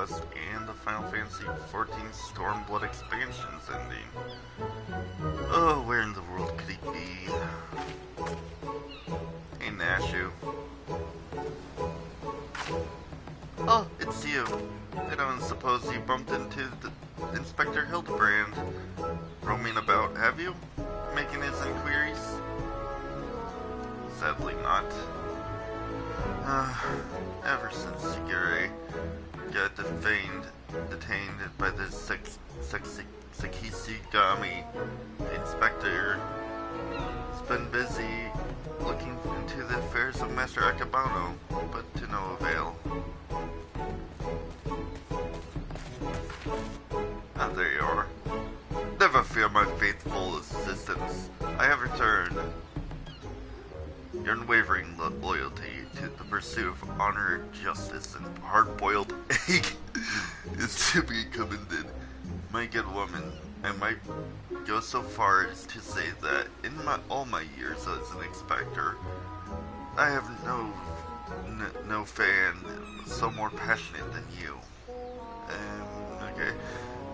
quest and the Final Fantasy XIV Stormblood expansion's ending. Oh, where in the world could he be? Hey, Nashu. Oh, it's you. I don't suppose you bumped into the Inspector Hildibrand roaming about, have you? Making his inquiries? Sadly not. Ever since Shigure got detained by the Sekisigami, the inspector has been busy looking into the affairs of Master Akabano, but to no avail. Ah, there you are. Never fear, my faithful assistants. I have returned. Your unwavering loyalty to the pursuit of honor, justice, and hard-boiled egg is to be commended. My good woman, I might go so far as to say that in all my years as an inspector, I have no fan so more passionate than you. Okay.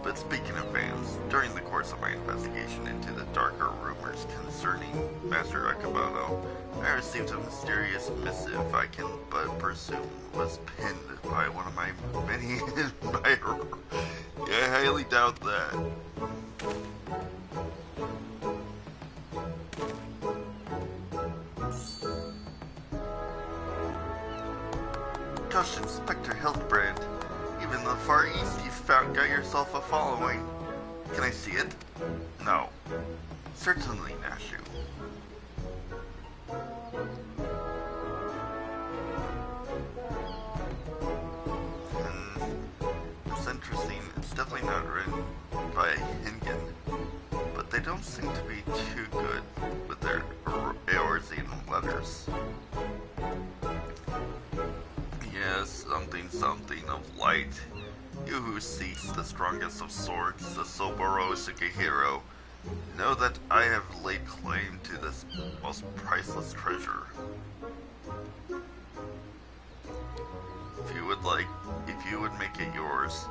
But speaking of fans, during the course of my investigation into the darker rumors concerning Master Akabano, I received a mysterious missive I can but presume was penned by one of my many admirers. I highly doubt that. Gosh, Inspector Hildibrand. Even in the Far East, you've got yourself a following. Can I see it? No. Certainly, Nashu. It's interesting. It's definitely not written by Hingen, but they don't seem to be too good with their Eorzean letters. Yes, something of light. You who seeks the strongest of swords, the Soboro Sugihiro, know that I have laid claim to this most priceless treasure. If you would make it yours,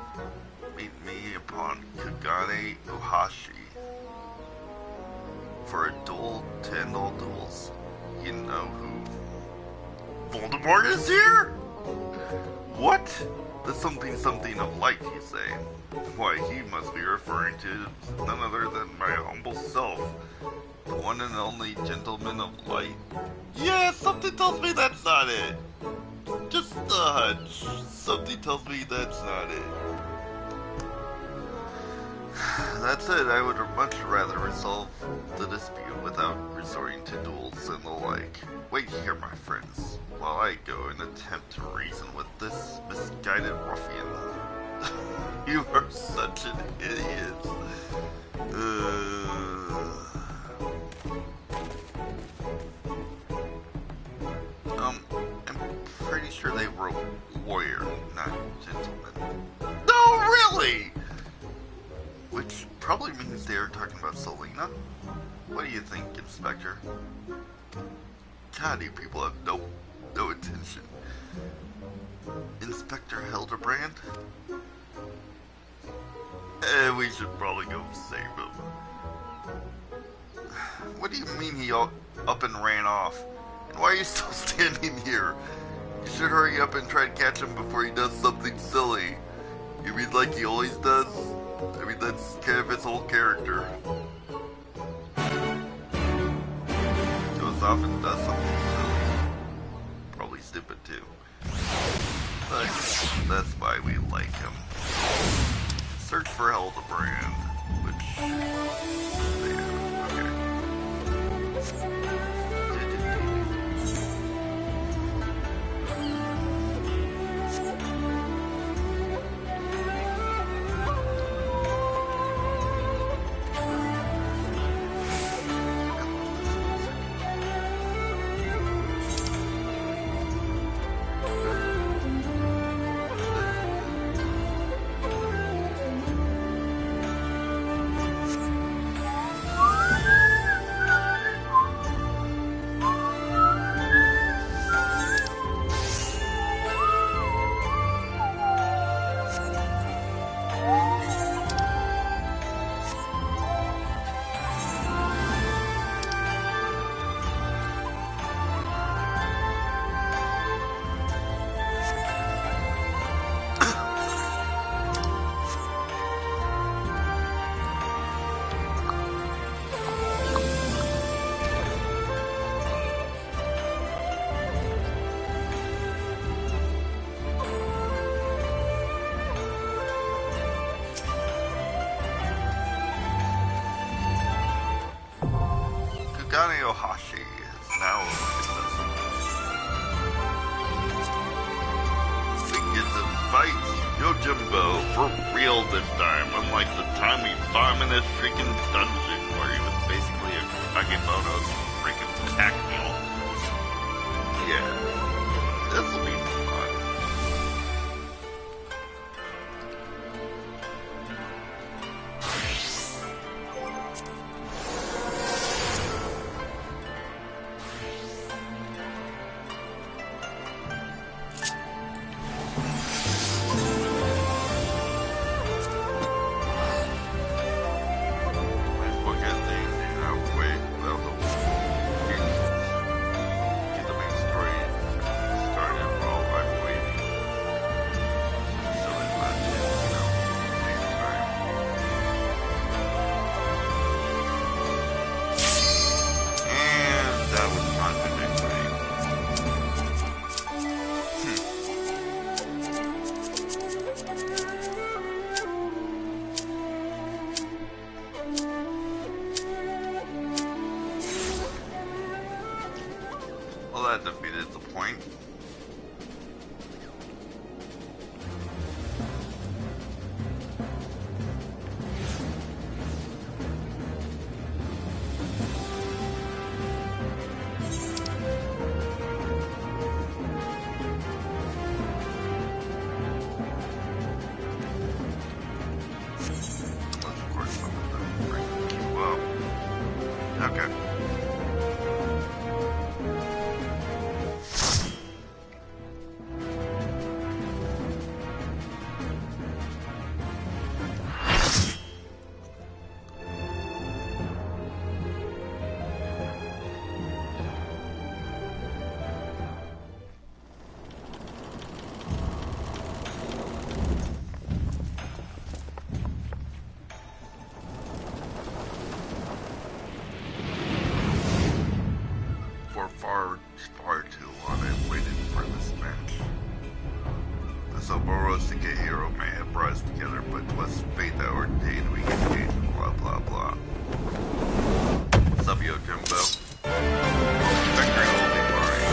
meet me upon Kagane Uhashi for a duel to end all duels. You know who Voldemort is here? What? The something of light, you say? Why, he must be referring to none other than my humble self, the one and only gentleman of light. Yeah, something tells me that's not it. Just a hunch. Something tells me that's not it. That said, I would much rather resolve the dispute without resorting to duels and the like. Wait here, my friends, while I go and attempt to reason with this misguided ruffian. You are such an idiot. I'm pretty sure they wrote warrior, not gentleman. No, really? Which probably means they are talking about Selena. What do you think, Inspector? God, you people have no attention. Inspector Hildibrand? We should probably go save him. What do you mean he up and ran off? And why are you still standing here? You should hurry up and try to catch him before he does something silly. You mean like he always does? I mean, that's kind of his whole character. Goes off and does something silly. Probably stupid too. But that's why we like him. Search for Hildibrand, which... Jimbo, for real this time, unlike the time we saw him in this freaking dungeon where he was basically a Kagemono's freaking pack mule. Yeah, this'll be fun. Well, that defeated the point. Of course, some of them bring you up. Okay. Far too long I've waited for this match. This Oborosike hero may have brought us together, but it was fate that ordained we engage, blah blah blah. What's up, yo Jimbo? Victory will be mine.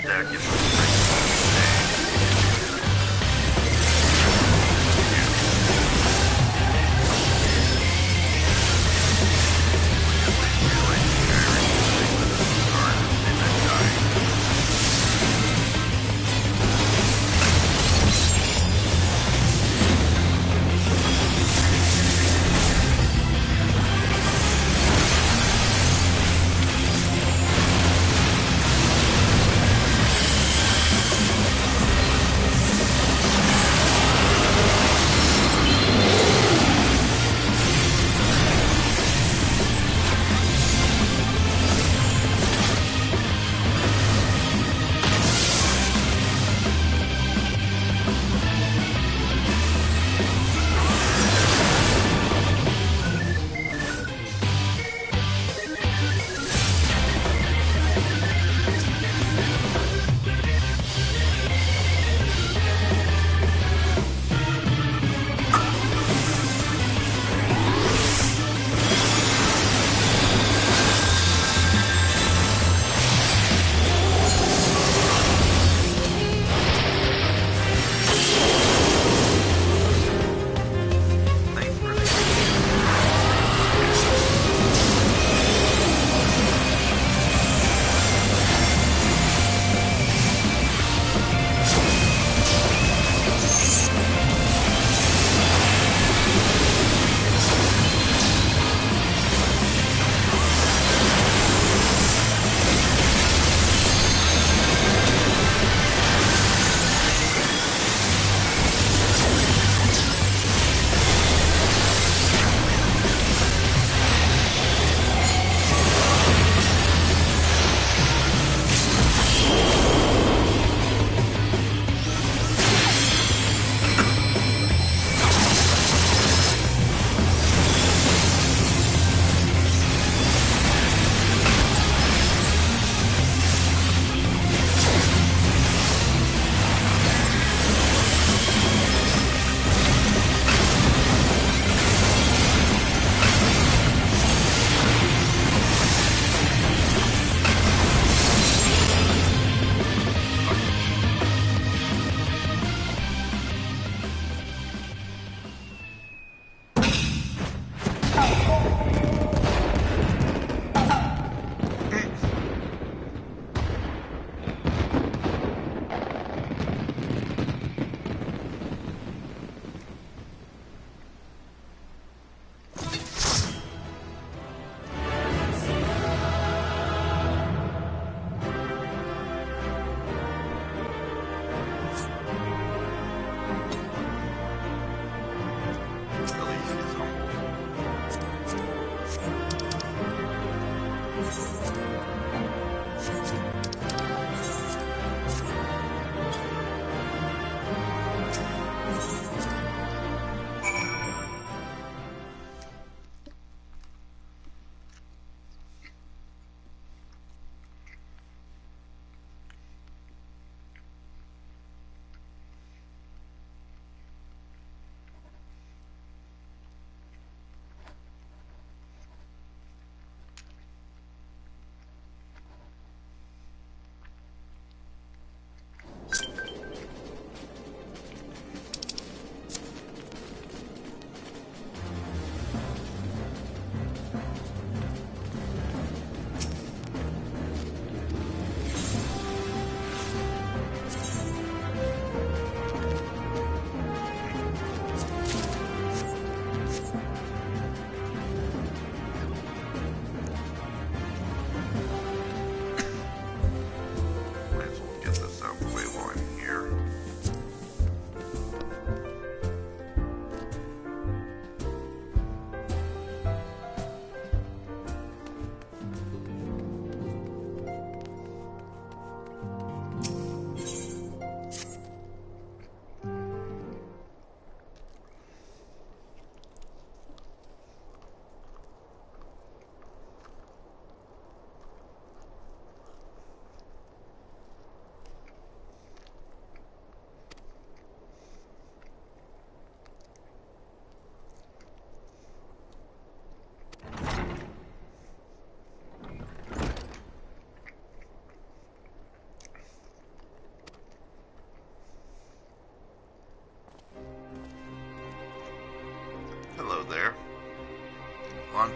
stack in the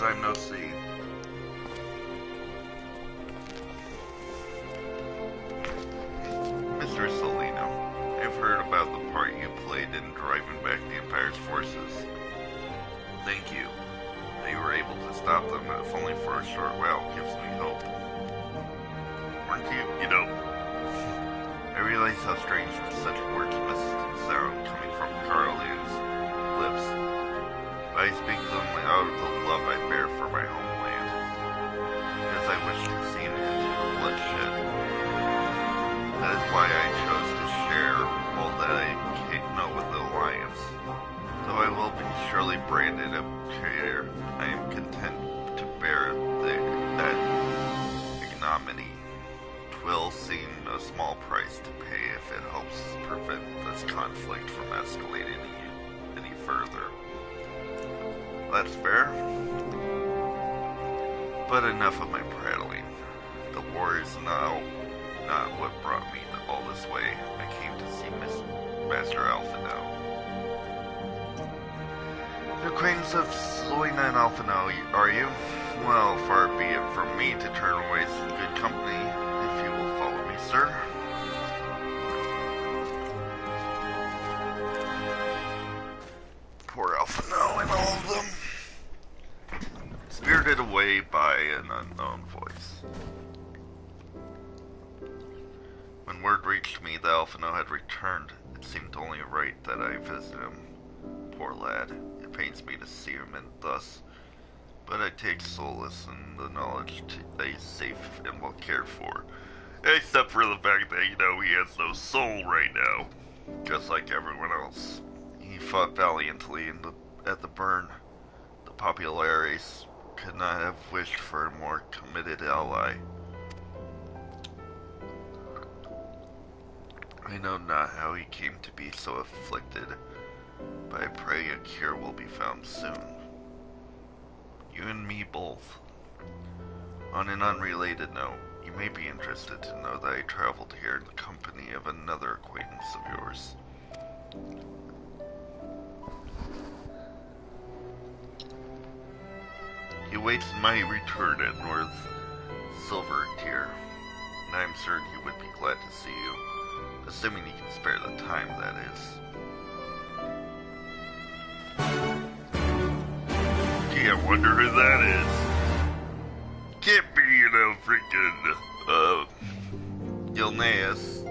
time no see. Mr. Solino, I've heard about the part you played in driving back the Empire's forces. Thank you. That you were able to stop them, if only for a short while, gives me hope. Weren't you? You know, I realize how strange such words must sound coming from Carlin's lips, but I speak only out of the love I bear for my homeland, because I wish to see an end to the bloodshed. That is why I chose to share all that I know with the Alliance. Though I will be surely branded a traitor, I am content to bear that ignominy. 'Twill seem a small price to pay if it helps prevent this conflict from escalating any further. That's fair. But enough of my prattling. The war is now not what brought me all this way. I came to see Master Alpha now. The acquaintance of Selena and Alphino, are you? Well, far be it from me to turn away some good company, if you will follow me, sir. Poor Alphino and all of them. Spirited away by an unknown voice. When word reached me that Alphino had returned, it seemed only right that I visit him. Poor lad. It pains me to see him and thus, but I take solace in the knowledge that he's safe and well cared for. Except for the fact that, you know, he has no soul right now. Just like everyone else. He fought valiantly at the burn. The Populares could not have wished for a more committed ally. I know not how he came to be so afflicted, but I pray a cure will be found soon. You and me both. On an unrelated note, you may be interested to know that I traveled here in the company of another acquaintance of yours. He awaits my return at North Silver Tier, and I am certain he would be glad to see you, assuming he can spare the time, that is. Gee, I wonder who that is. Can't be, you know, freaking, Gilneas.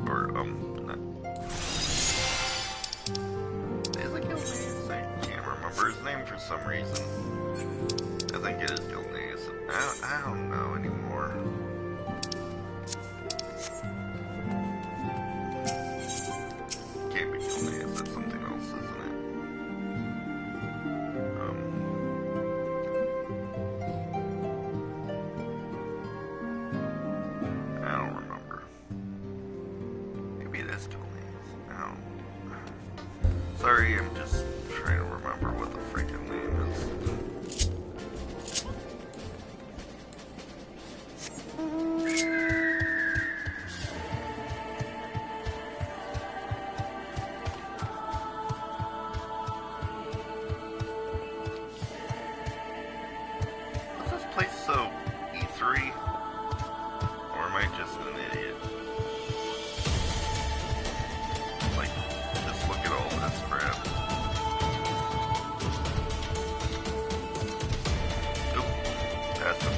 Or, not. Is it Gilneas? I can't remember his name for some reason. I think it is Gilneas. I don't know anymore. Can't be Gilneas, that's something else, isn't it? I don't remember. Maybe it is Gilneas. I don't. Sorry, I'm just trying to remember what the freaking name is. Is this place so E3? Or am I just an idiot? Like, just look at all this crap. Oop, that's him.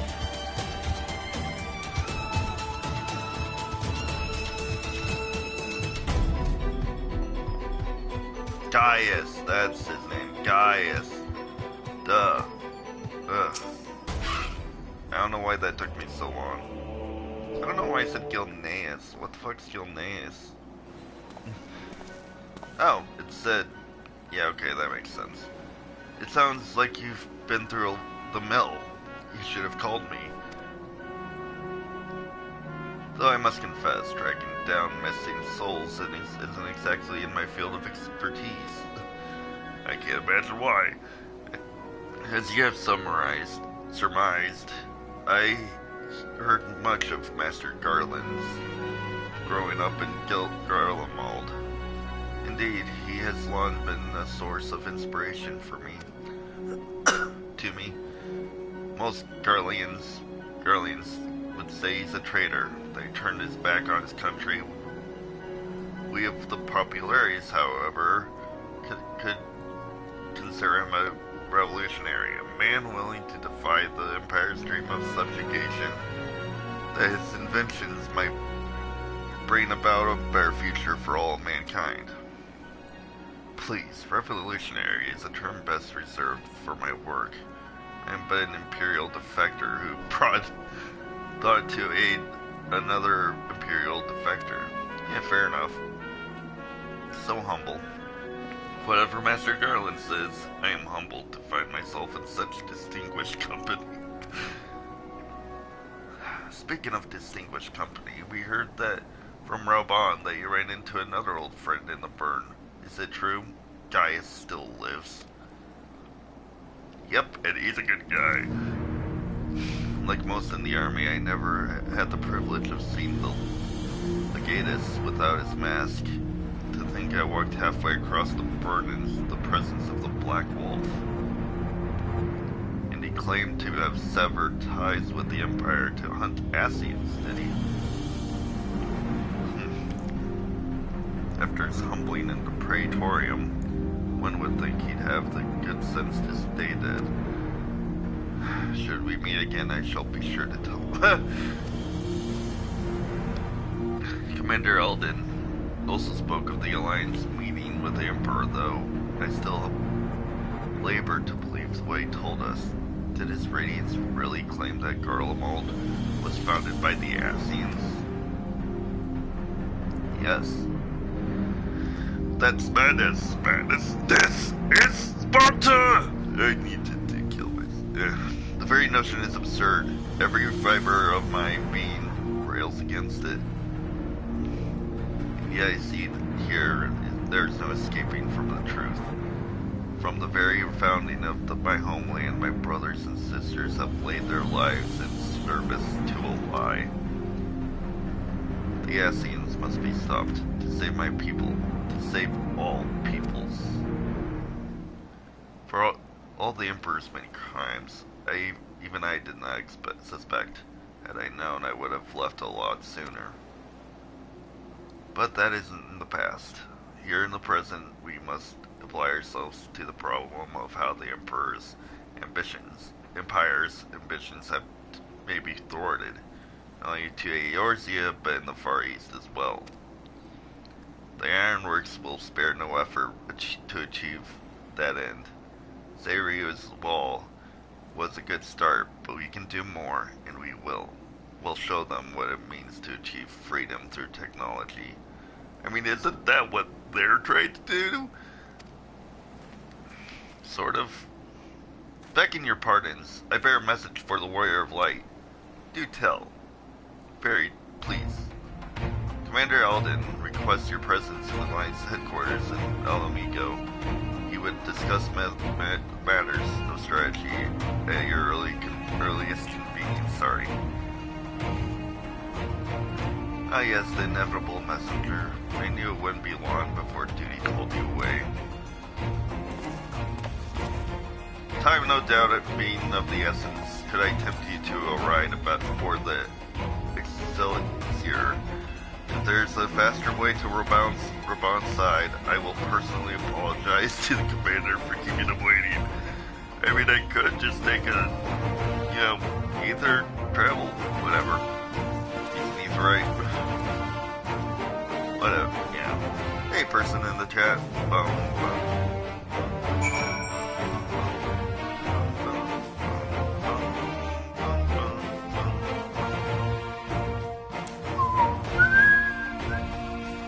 Gaius, that's his name. Gaius. Duh. Ugh. I don't know why that took me so long. I don't know why I said Gilneas. What the fuck's Gilneas? Oh, it said... Yeah, okay, that makes sense. It sounds like you've been through the mill. You should have called me. Though I must confess, tracking down missing souls isn't exactly in my field of expertise. I can't imagine why. As you have surmised, I heard much of Master Garland's growing up in Garlemald. Indeed, he has long been a source of inspiration for me. to me. Most Garleans would say he's a traitor. They turned his back on his country. We of the populares, however, could consider him a revolutionary, a man willing to defy the Empire's dream of subjugation, that his inventions might bring about a better future for all mankind. Please, revolutionary is a term best reserved for my work. I am but an imperial defector who thought to aid another imperial defector. Yeah, fair enough. So humble. Whatever Master Garland says, I am humbled to find myself in such distinguished company. Speaking of distinguished company, we heard that from Raubon that you ran into another old friend in the burn. Is it true? Gaius still lives. Yep, and he's a good guy. Like most in the army, I never had the privilege of seeing the legatus without his mask. To think I walked halfway across the burn in the presence of the Black Wolf. And he claimed to have severed ties with the Empire to hunt Ascians, did he? After his humbling in the Praetorium, one would think he'd have the good sense to stay dead. Should we meet again, I shall be sure to tell. Commander Eldon also spoke of the Alliance meeting with the Emperor, though I still labor to believe what he told us. Did his Radiance really claim that Garlemald was founded by the Ascians? Yes. That's madness, madness. This is Sparta! I need to kill myself. The very notion is absurd. Every fiber of my being rails against it. Yeah, I see here, there's no escaping from the truth. From the very founding of my homeland, my brothers and sisters have laid their lives in service to a lie. The Ascians must be stopped to save my people, to save all peoples. For all the Emperor's many crimes, even I did not suspect. Had I known, I would have left a lot sooner. But that isn't in the past. Here in the present, we must apply ourselves to the problem of how the Empire's ambitions have maybe thwarted, not only to Eorzea, but in the Far East as well. The Ironworks will spare no effort to achieve that end. Zariu's wall was a good start, but we can do more, and we will. We'll show them what it means to achieve freedom through technology. I mean, isn't that what they're trying to do? Sort of. Begging your pardons, I bear a message for the Warrior of Light. Do tell. Very please. Commander Alden requests your presence in the Alliance headquarters in Alamigo. He would discuss matters of strategy at your earliest convenience. Sorry. Ah yes, the inevitable messenger. I knew it wouldn't be long before duty called you away. Time no doubt being of the essence, could I tempt you to a ride aboard the Excelsior? If there's a faster way to Raubon's side, I will personally apologize to the commander for keeping him waiting. I mean, I could just take ether, travel, whatever. He's right. Whatever, yeah. Hey, person in the chat.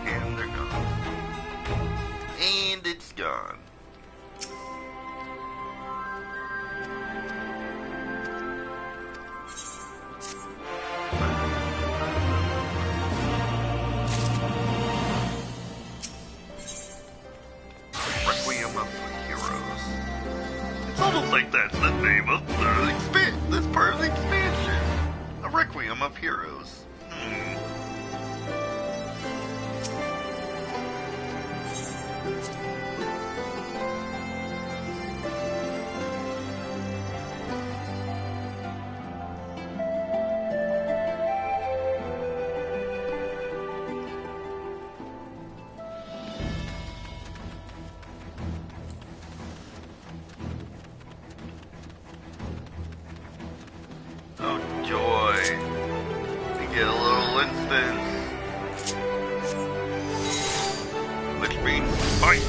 And they're gone. And it's gone. Almost like that's the name of this part of the expansion. A Requiem of Heroes. defense. Which means fight.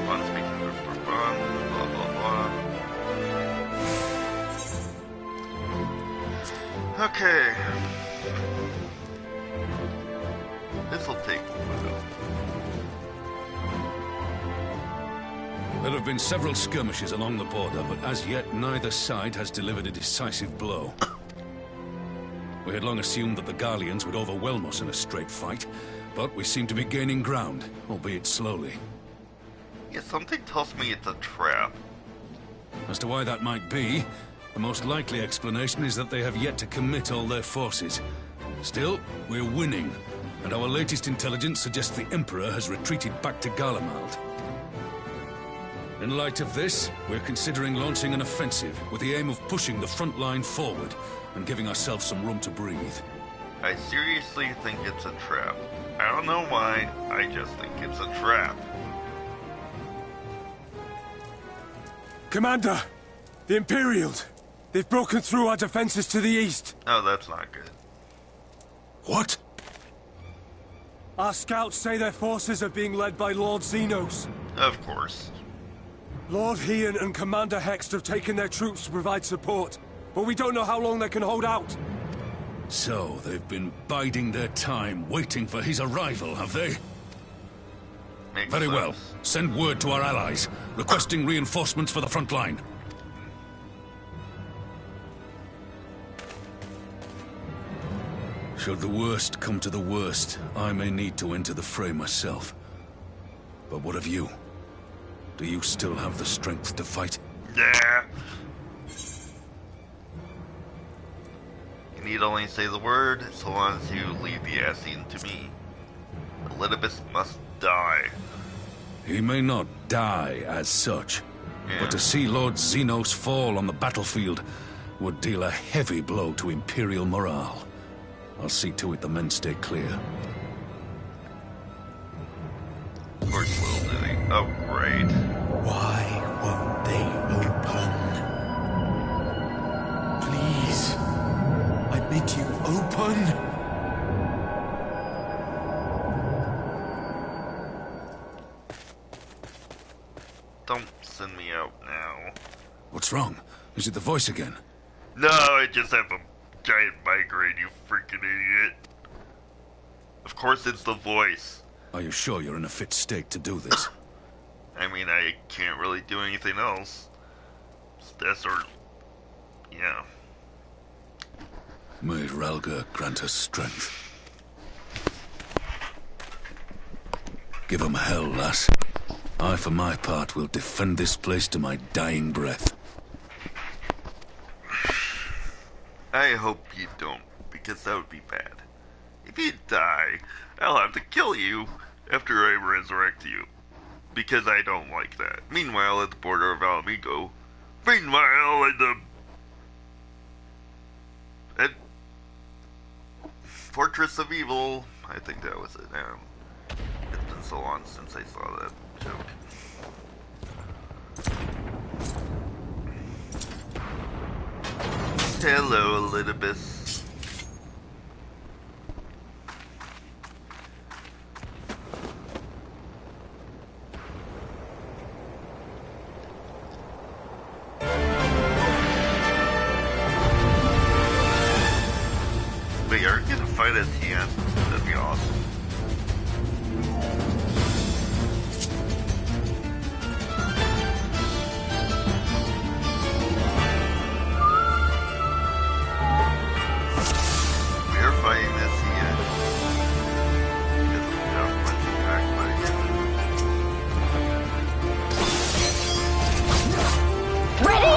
Fun speaking for fun, blah blah blah. Okay. This'll take a while. There have been several skirmishes along the border, but as yet neither side has delivered a decisive blow. We had long assumed that the Garleans would overwhelm us in a straight fight, but we seem to be gaining ground, albeit slowly. Yeah, something tells me it's a trap. As to why that might be, the most likely explanation is that they have yet to commit all their forces. Still, we're winning, and our latest intelligence suggests the Emperor has retreated back to Garlemald. In light of this, we're considering launching an offensive with the aim of pushing the front line forward and giving ourselves some room to breathe. I seriously think it's a trap. I don't know why, I just think it's a trap. Commander! The Imperials! They've broken through our defenses to the east! Oh, that's not good. What? Our scouts say their forces are being led by Lord Xenos. Of course. Lord Hian and Commander Hext have taken their troops to provide support, but we don't know how long they can hold out. So, they've been biding their time, waiting for his arrival, have they? Makes Very sense. well. Send word to our allies, requesting reinforcements for the front line. Should the worst come to the worst, I may need to enter the fray myself. But what of you? Do you still have the strength to fight? Yeah. You need only say the word, so long as you leave the Ascian to me. Elidibus must die. He may not die as such, Yeah. but to see Lord Xenos fall on the battlefield would deal a heavy blow to Imperial morale. I'll see to it the men stay clear. Of course will, Lily. Oh, great. Why won't they open? Please, I bid you open. Don't send me out now. What's wrong? Is it the voice again? No, I just have a giant migraine, you freaking idiot. Of course it's the voice. Are you sure you're in a fit state to do this? I mean, I can't really do anything else. It's this or... yeah. May Ralga grant us strength. Give 'em hell, lass. I, for my part, will defend this place to my dying breath. I hope you don't, because that would be bad. If you die, I'll have to kill you after I resurrect you. Because I don't like that. Meanwhile, at the border of Alamigo. Meanwhile, at the... at... Fortress of Evil. I think that was it now. It's been so long since I saw that joke. Hello, Elidibus. Wait, are you gonna fight as Hian? That'd be awesome. We're fighting as Hian. Because of how much attack by him. Ready?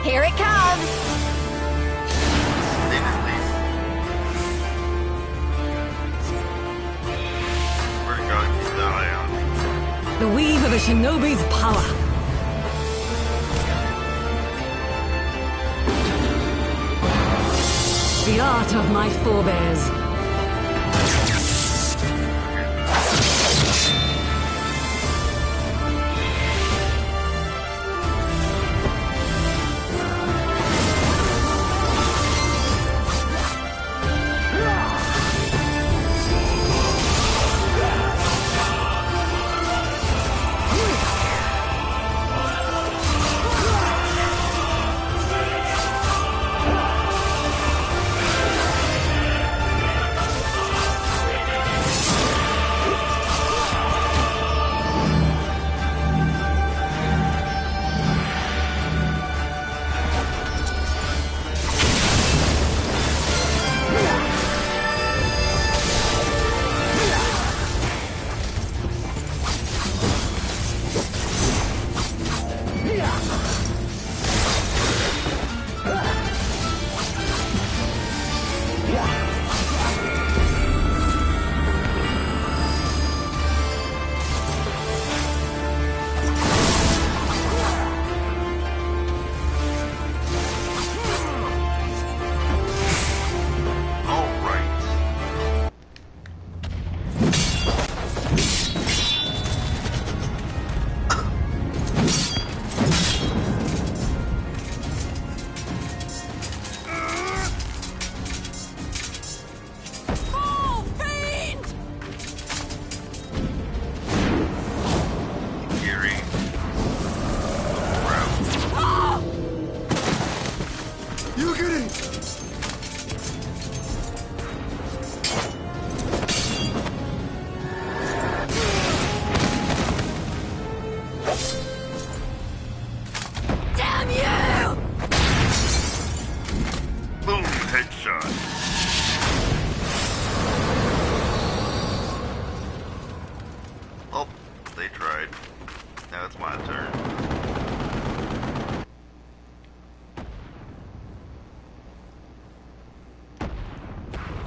Here it comes! The weave of a shinobi's power. The art of my forebears.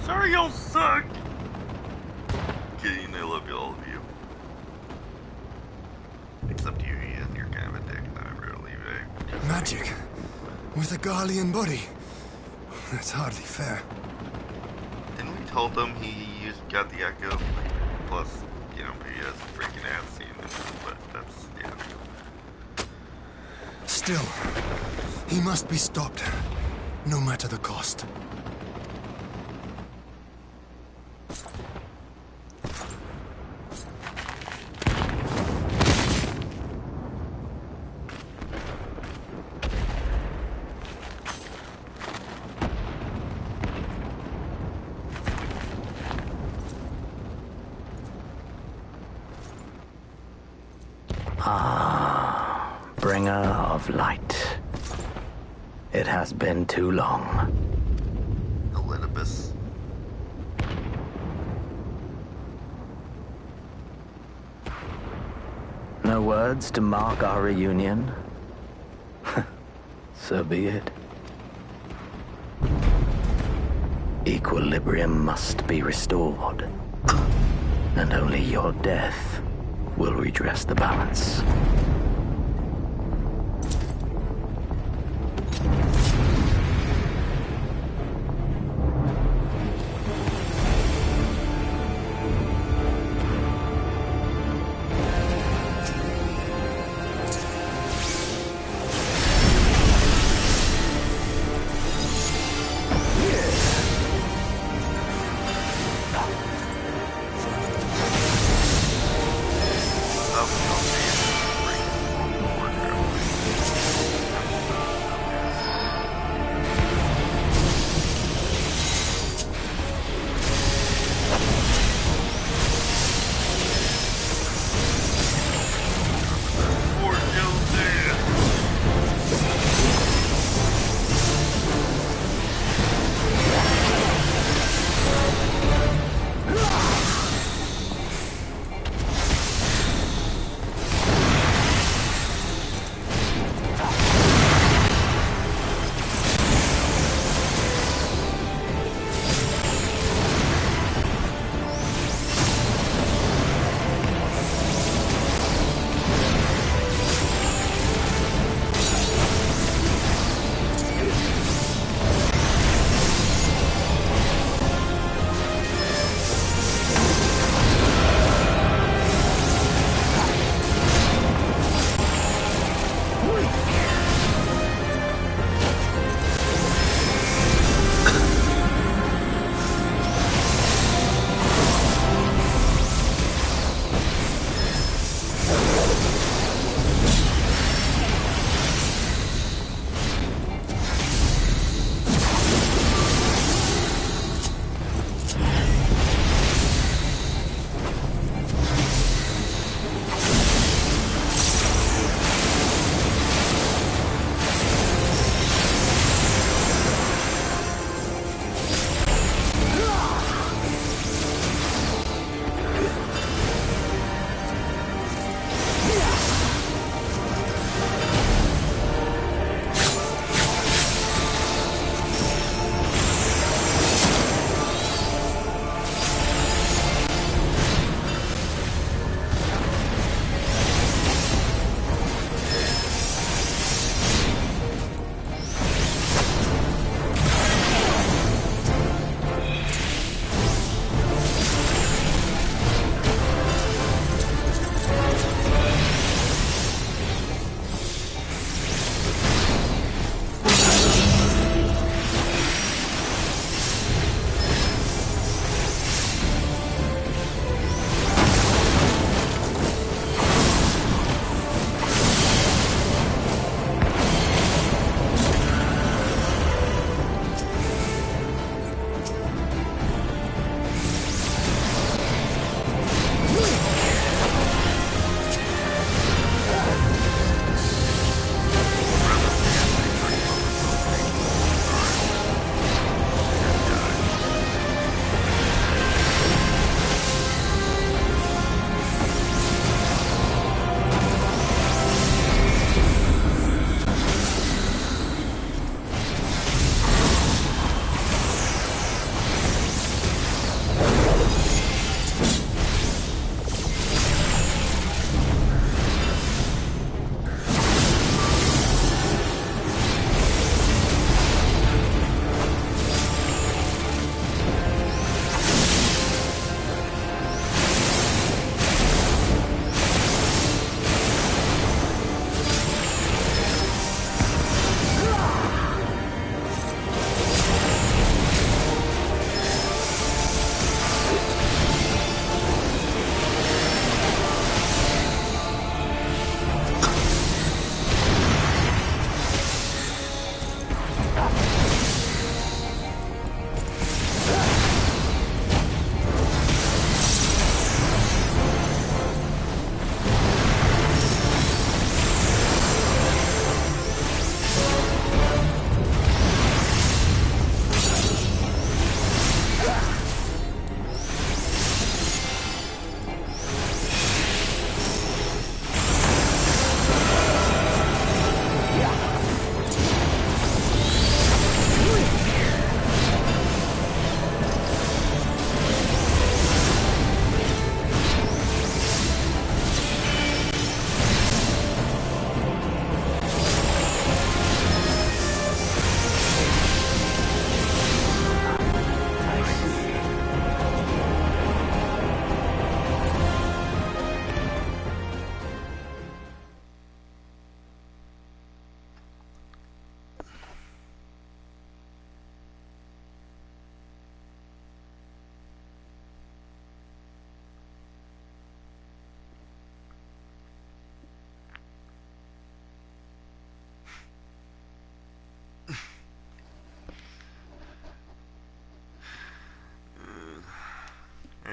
Sorry, y'all suck! Kidding, I love you, all of you. Except you, Ian, you're kind of a dick, and I'm really big. Magic? With a Garlean body? That's hardly fair. Didn't we tell them he got the echo? Plus, you know, he has a freaking ass scene, but that's, yeah. Still, he must be stopped, no matter the cost. Bringer of light. It has been too long. Elidibus. No words to mark our reunion? So be it. Equilibrium must be restored, and only your death will redress the balance. That was not me.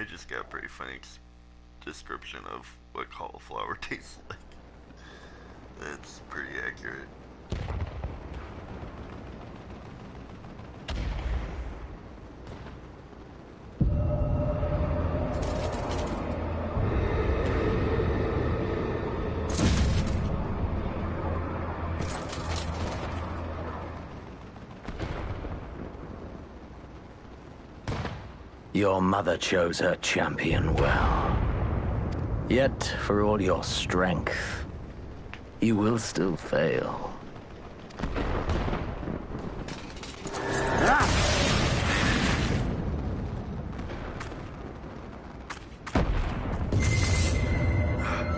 just got a pretty funny description of what cauliflower tastes like. That's pretty accurate. Your mother chose her champion well. Yet, for all your strength, you will still fail.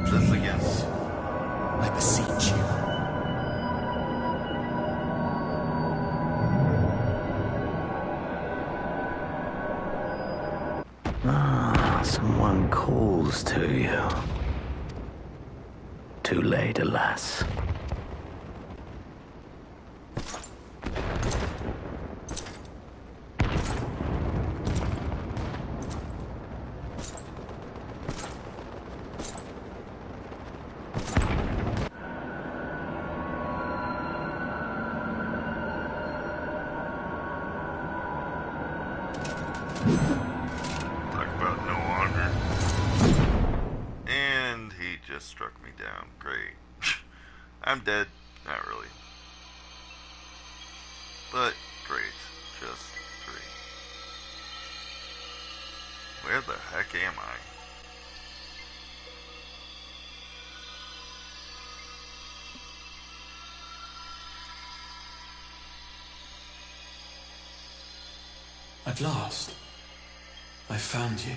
This again. I beseech you. Someone calls to you. Too late, alas. Struck me down. Great. I'm dead. Not really. But great. Just great. Where the heck am I? At last, I found you.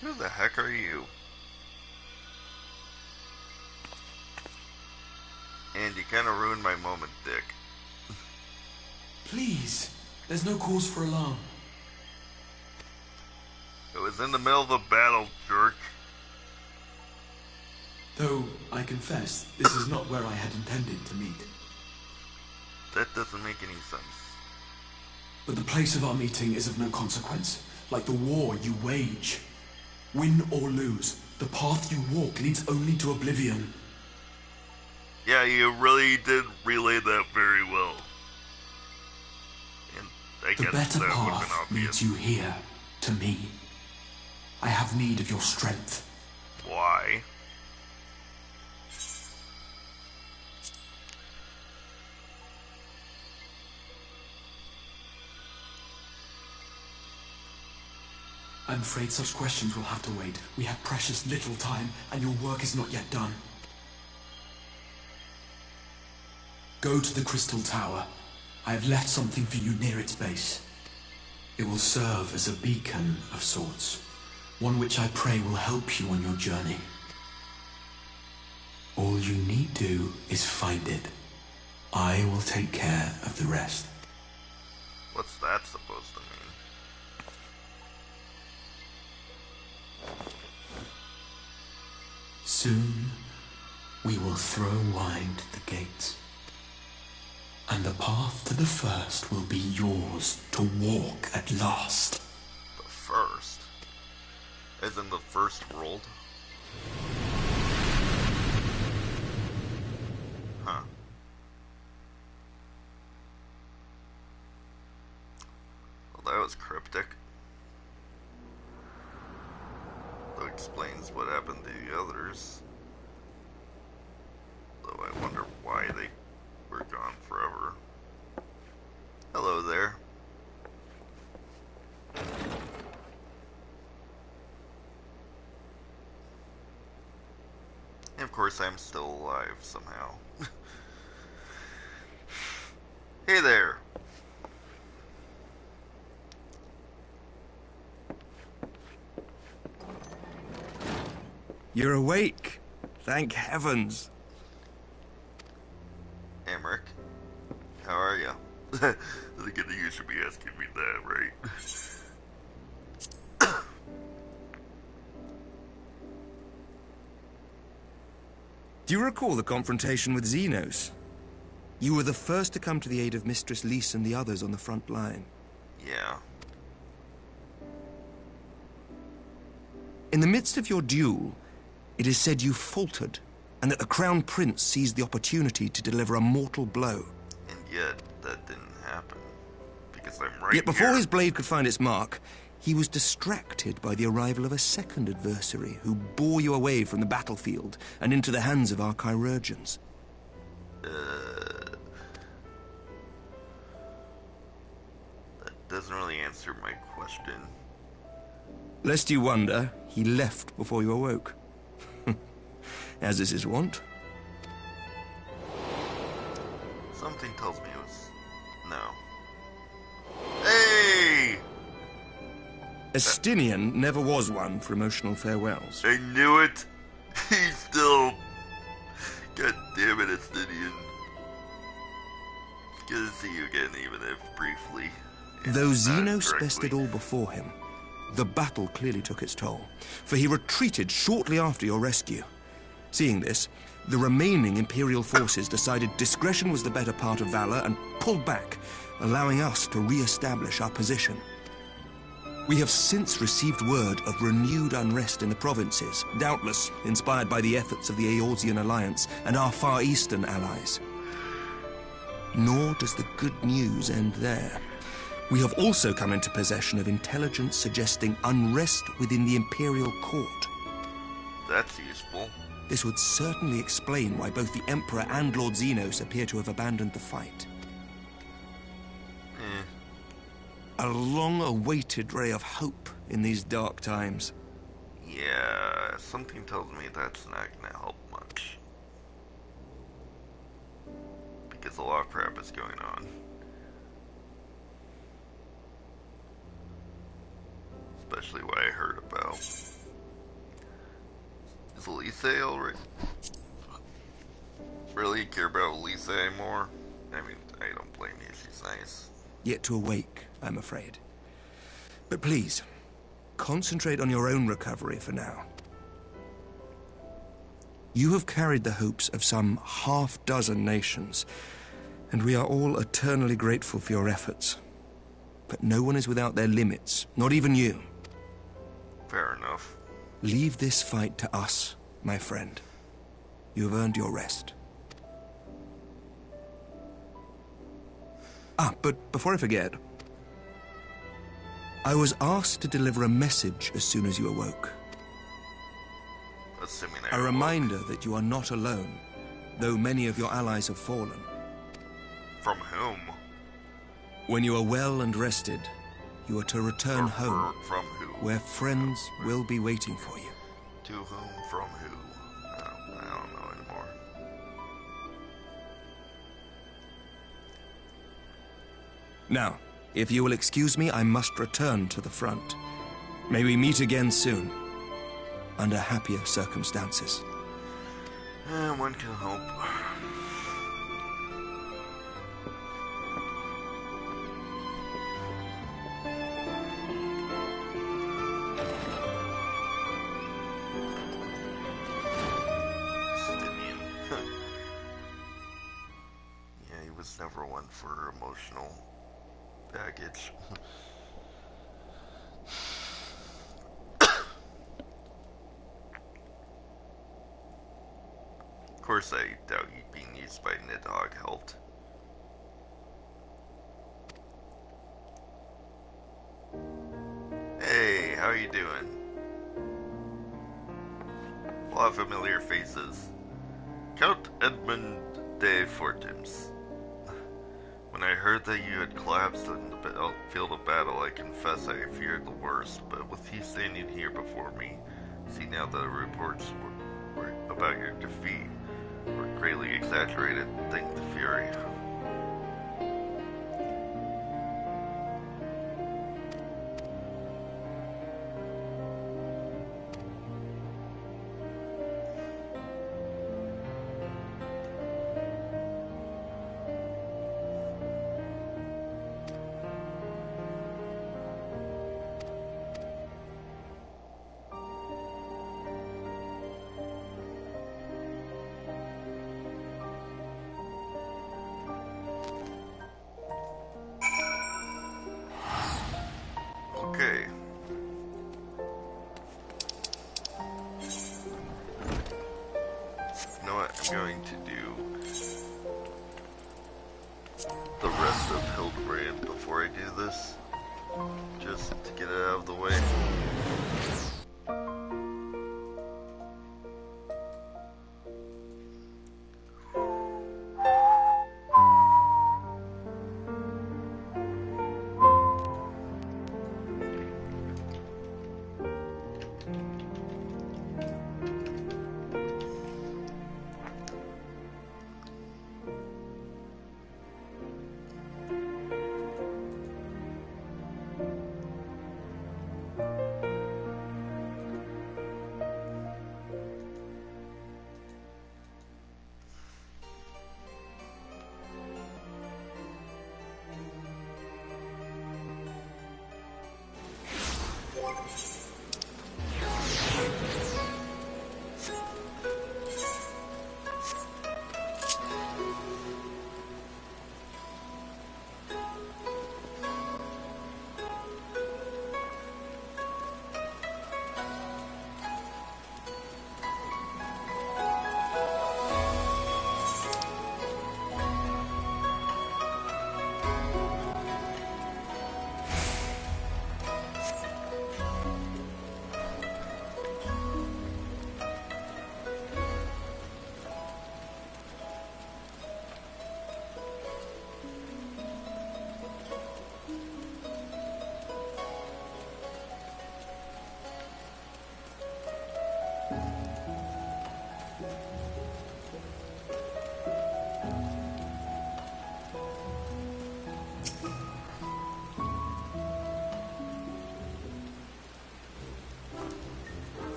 Who the heck are you? And you kind of ruined my moment, Dick. Please, there's no cause for alarm. It was in the middle of a battle, jerk. Though, I confess, this is not where I had intended to meet. That doesn't make any sense. But the place of our meeting is of no consequence, like the war you wage. Win or lose, the path you walk leads only to oblivion. Yeah, you really did relay that very well. And I The guess better that would have been path obvious. leads you here, to me. I have need of your strength. Why? I'm afraid such questions will have to wait. We have precious little time, and your work is not yet done. Go to the Crystal Tower. I have left something for you near its base. It will serve as a beacon of sorts, one which I pray will help you on your journey. All you need do is find it. I will take care of the rest. What's that supposed to mean? Soon, we will throw wide the gates, and the path to the first will be yours to walk at last. The first? As in the first world? Huh. Well, that was cryptic. That explains what happened to the others. Though I wonder why they were gone forever. Hello there. And of course, I'm still alive somehow. Hey there. You're awake. Thank heavens. Emmerich, how are you? I think you should be asking me that, right? Do you recall the confrontation with Xenos? You were the first to come to the aid of Mistress Lys and the others on the front line. Yeah. In the midst of your duel, it is said you faltered, and that the Crown Prince seized the opportunity to deliver a mortal blow. And yet, that didn't happen. Because I'm right Yet before here. his blade could find its mark, he was distracted by the arrival of a second adversary who bore you away from the battlefield and into the hands of our chirurgeons. That doesn't really answer my question. Lest you wonder, he left before you awoke. As is his wont. Something tells me it was... no. Hey! Estinian never was one for emotional farewells. I knew it! He's still... God damn it, Estinian. Good to see you again, even if briefly. Though Not Xenos directly. bested all before him, the battle clearly took its toll, for he retreated shortly after your rescue. Seeing this, the remaining Imperial forces decided discretion was the better part of valor and pulled back, allowing us to re-establish our position. We have since received word of renewed unrest in the provinces, doubtless inspired by the efforts of the Eorzean Alliance and our Far Eastern allies. Nor does the good news end there. We have also come into possession of intelligence suggesting unrest within the Imperial Court. That's useful. This would certainly explain why both the Emperor and Lord Xenos appear to have abandoned the fight. A long-awaited ray of hope in these dark times. Yeah, something tells me that's not gonna help much. Because a lot of crap is going on. Especially what I heard about. Is Elise already? Really care about Elise anymore? I mean, I don't blame you, she's nice. Yet to awake, I'm afraid. But please, concentrate on your own recovery for now. You have carried the hopes of some half-dozen nations, and we are all eternally grateful for your efforts. But no one is without their limits, not even you. Fair enough. Leave this fight to us, my friend. You have earned your rest. But before I forget, I was asked to deliver a message as soon as you awoke. Assuming A reminder that you are not alone, though many of your allies have fallen. From whom? When you are well and rested, you are to return home, From who? where friends will be waiting for you. To whom? From who? I don't know anymore. Now, if you will excuse me, I must return to the front. May we meet again soon, under happier circumstances. One can hope. Stinian. Yeah, he was never one for emotional baggage. Of course, I doubt being used by Nidhogg helped. Hey, how you doing? A lot of familiar faces. Count Edmund de Fortims. When I heard that you had collapsed in the field of battle, I confess I feared the worst, but with you standing here before me, see now that the reports were about your defeat were greatly exaggerated, thank the Fury. going to do the rest of Hildibrand before I do this, just to get it out of the way.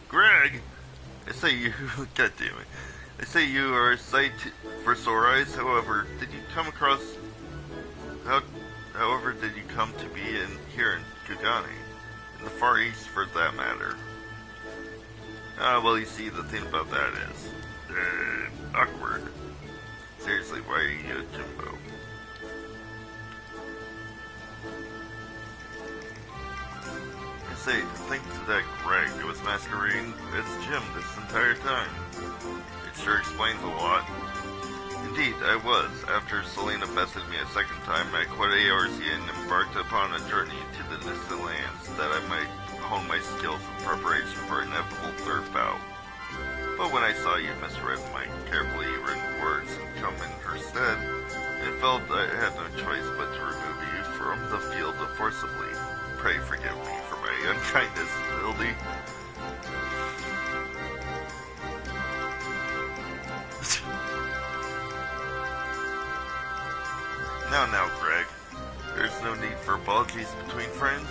Greg! I say you, god damn it. I say you are a sight for sore eyes, however, did you come to be here in Kugane? In the Far East, for that matter. Well, you see, the thing about that is, awkward. Seriously, why are you a Jimbo? Say, think to that Greg who was masquerading as Jim this entire time. It sure explains a lot. Indeed, I was. After Selena bested me a second time, I quit Eorzean and embarked upon a journey to the distant lands that I might hone my skills in preparation for an inevitable third bout. But when I saw you misread my carefully written words and come in her stead, I felt I had no choice but to remove you from the field forcibly. Pray forgive me for my unkindness, Hildy. Now, Greg. There's no need for apologies between friends.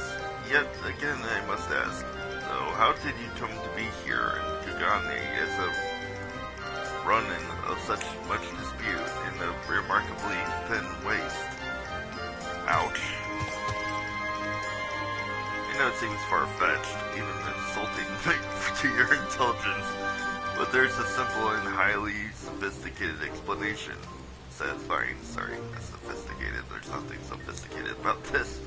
Yet again, I must ask, though, how did you come to be here in Kugane as a run-in of such much dispute in a remarkably thin waste? Ouch. I know it seems far-fetched, even insulting to your intelligence, but there's a simple and highly sophisticated explanation. Satisfying, sorry, sophisticated, there's nothing sophisticated about this.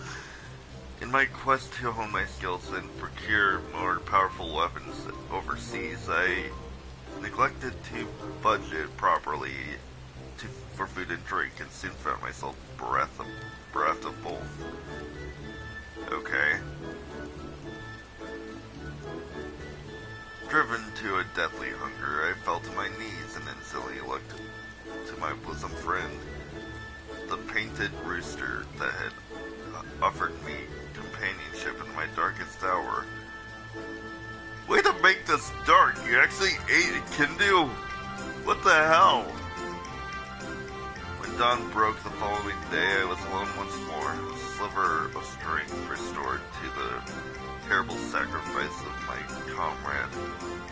In my quest to hone my skills and procure more powerful weapons overseas, I neglected to budget properly for food and drink, and soon found myself bereft of both. Okay. Driven to a deathly hunger, I fell to my knees and instantly looked to my bosom friend, the painted rooster that had offered me companionship in my darkest hour. Way to make this dark! You actually ate a Kindu? What the hell? When dawn broke the following day, I was alone once more, a sliver of strength restored to the terrible sacrifice of my comrade,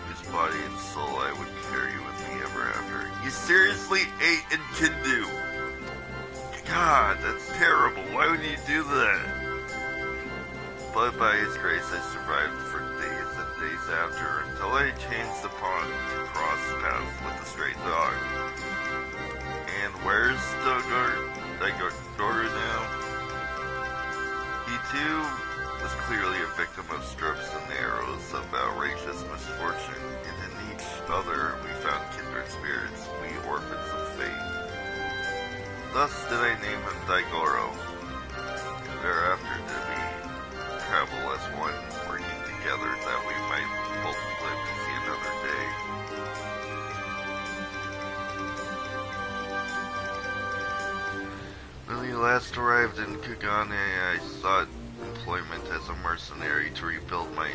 whose body and soul I would carry with me ever after. You seriously ate a Kindu? God, that's terrible. Why would you do that? But by his grace, I survived for days and days after until I chanced upon to cross paths with the stray dog. And where's Daigoro now? He too was clearly a victim of strips and arrows of outrageous misfortune, and in each other we found kindred spirits, we orphans of fate. Thus did I name him Daigoro, and thereafter did we travel as one, working together that we might both live to see another day. When we last arrived in Kagane, I sought employment as a mercenary to rebuild my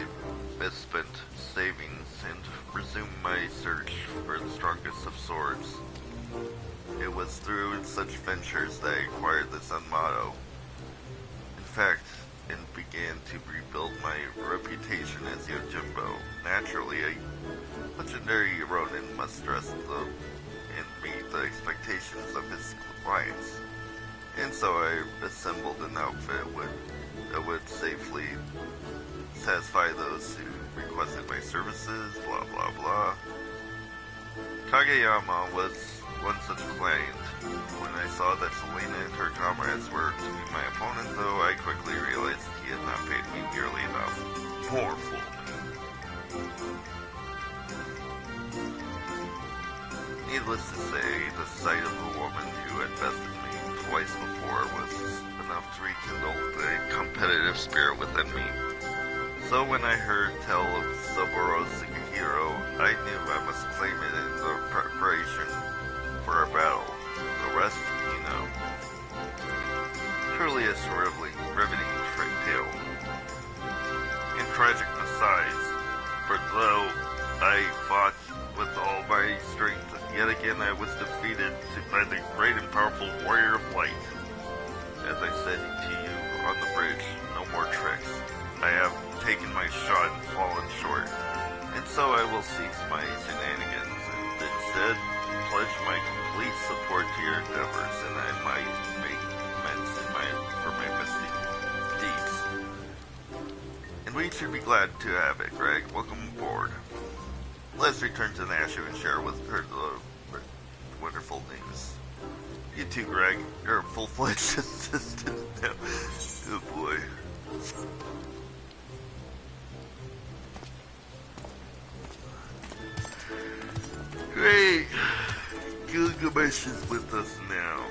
misspent savings and resume my search for the strongest of swords. It was through such ventures that I acquired this unmotto. In fact, and began to rebuild my reputation as Yojimbo. Naturally, a legendary Ronin must dress and meet the expectations of his clients. And so I assembled an outfit that would safely satisfy those who requested my services, blah blah blah. Kageyama was one such client. When I saw that Selena and her comrades were to be my opponent, though, I quickly realized he had not paid me nearly enough. More fool me. Needless to say, the sight of the woman who had bested me twice before was enough to rekindle the competitive spirit within me. So when I heard tell of Saburo Sugihiro, I knew I must claim it in the preparation for our battle. The rest, you know. Truly a riveting tale. And tragic besides, for though I fought with all my strength, yet again I was defeated by the great and powerful warrior of light. As I said to you on the bridge, no more tricks. I have taken my shot and fallen short, and so I will cease my shenanigans and instead pledge my complete support to your endeavors, and I might make amends for my misdeeds. And we should be glad to have it, Greg. Welcome aboard. Let's return to Nashu and share with her the wonderful news. You too, Greg. You're a full-fledged assistant now. Oh boy. Great. Gilgamesh is with us now.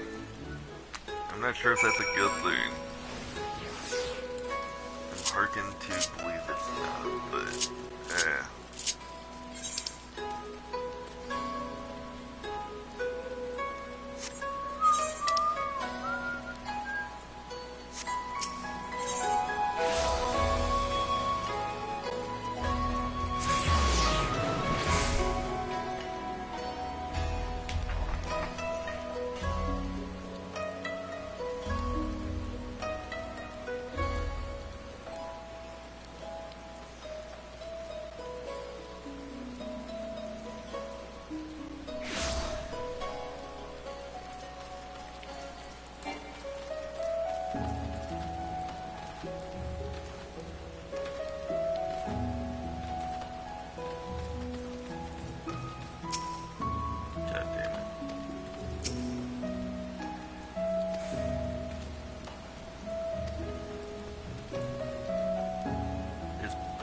I'm not sure if that's a good thing. I'm hearken to believe it's not, but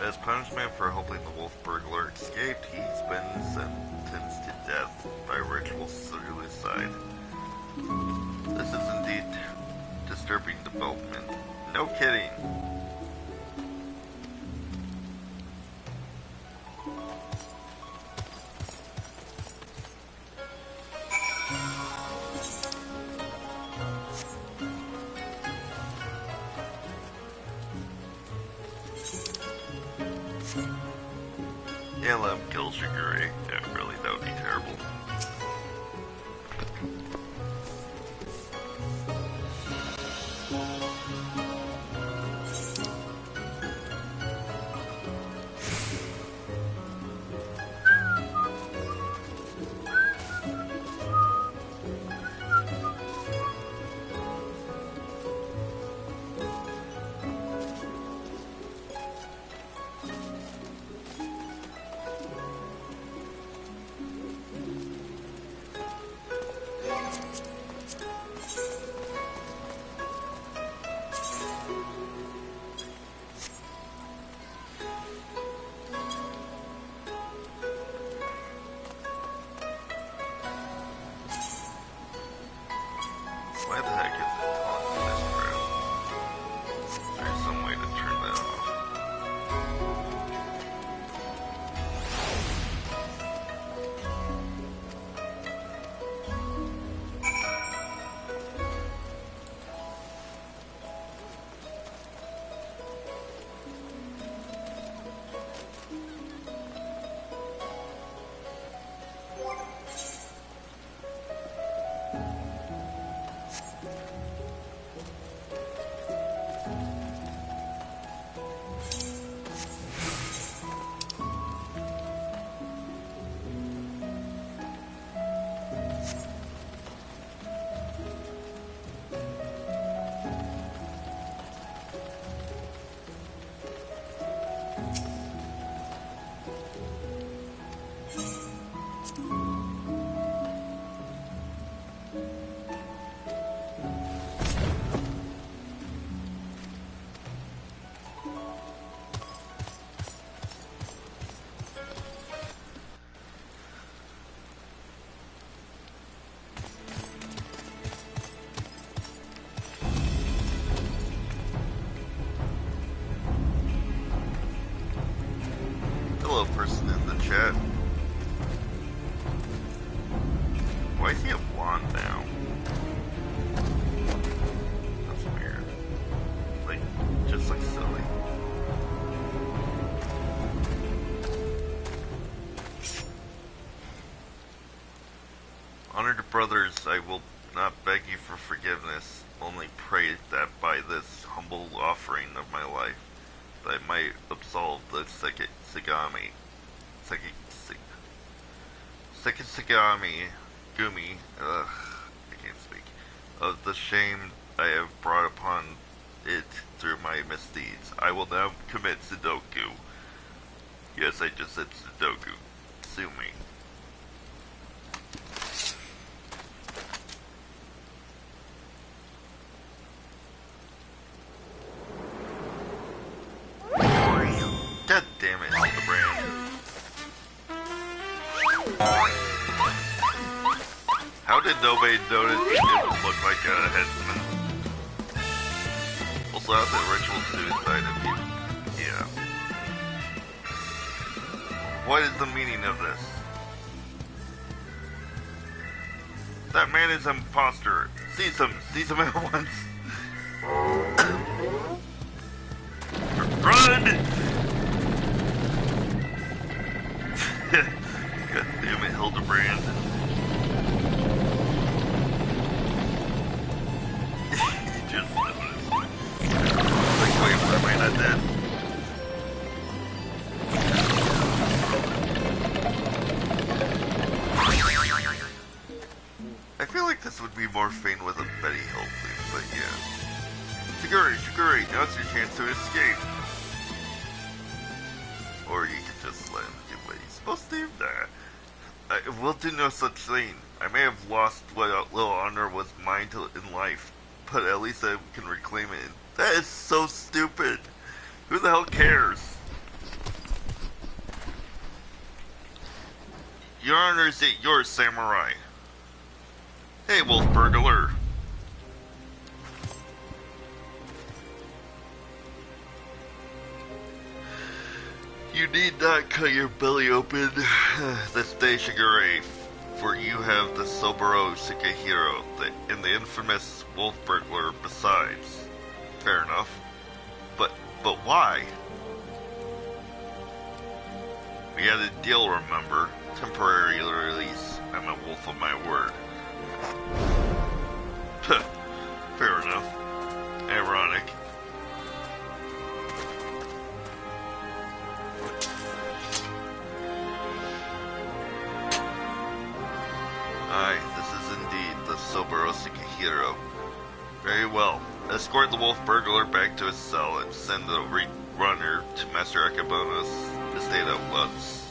as punishment for helping the wolf burglar escape, he's been sentenced to death by ritual suicide. This is indeed disturbing development. No kidding. Yeah, let him kill Shigure. Yeah, really, that would be terrible. Why is he a wand now? That's weird. Like, just like silly. Honored brothers, I will not beg you for forgiveness, only pray that by this humble offering of my life, that I might absolve the Sekigami, Gumi, I can't speak, of the shame I have brought upon it through my misdeeds. I will now commit Sudoku. Yes, I just said Sudoku. Sue me. God damn it, Hildibrand. How did nobody notice he didn't look like a headsman? Also, how's that ritual suicide if you... Yeah. What is the meaning of this? That man is an imposter. Seize him at once. Run! God damn it, Hildibrand. He just noticed. Like, wait, why am I not dead? I feel like this would be more fun with a Betty Hill theme, but yeah. Shiguri, now's your chance to escape. Or you can just let him do what he's supposed to do. I will do no such thing. I may have lost what little honor was mine in life, but at least I can reclaim it. That is so stupid. Who the hell cares? Your honor is yours, samurai. Hey, wolf burglar. You need not cut your belly open this day, Shigure, for you have the Soboro Shikahiro and the infamous wolf burglar besides. Fair enough. But why? We had a deal, remember? Temporary release. I'm a wolf of my word. Fair enough. Ironic. Aye, this is indeed the Soboro Shikahiro. Very well. Escort the wolf burglar back to his cell and send the runner to Master Akebono's estate at once.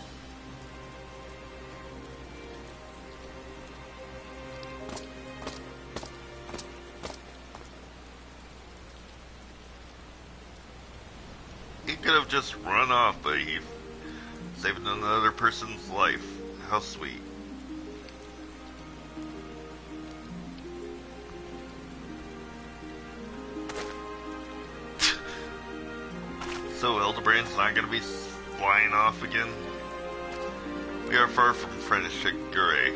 He could have just run off, but he saved another person's life. How sweet. So Hildibrand's not gonna be flying off again? We are far from finished, Shigure.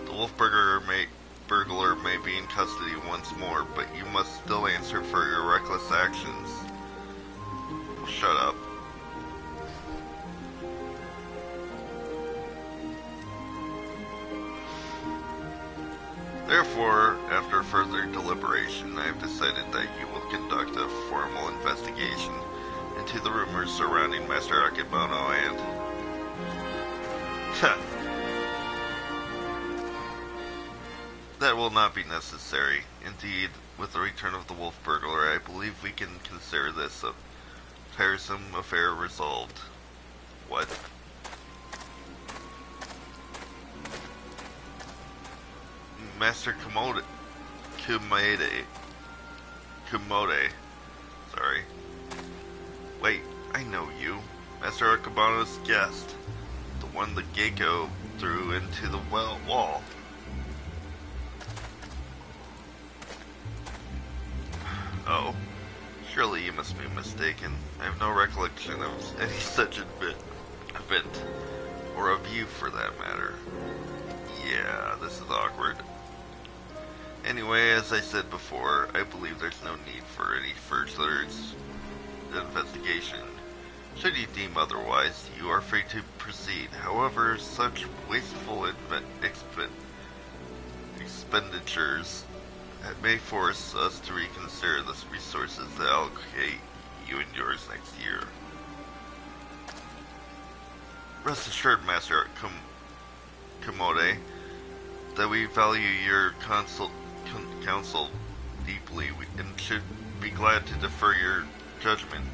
The wolf burglar may be in custody once more, but you must still answer for your reckless actions. Shut up. Therefore, after further deliberation, I have decided that you will conduct a formal investigation into the rumors surrounding Master Akebono and... That will not be necessary. Indeed, with the return of the wolf burglar, I believe we can consider this a tiresome affair resolved. What? Master Kumode. Sorry. Wait, I know you. Master Akebono's guest. The one the Geiko threw into the wall. Oh. Surely you must be mistaken. I have no recollection of any such event. Or of you, for that matter. Yeah, this is awkward. Anyway, as I said before, I believe there's no need for any further investigation. Should you deem otherwise, you are free to proceed. However, such wasteful expenditures may force us to reconsider the resources that allocate you and yours next year. Rest assured, Master Commode, that we value your counsel deeply and should be glad to defer your judgment.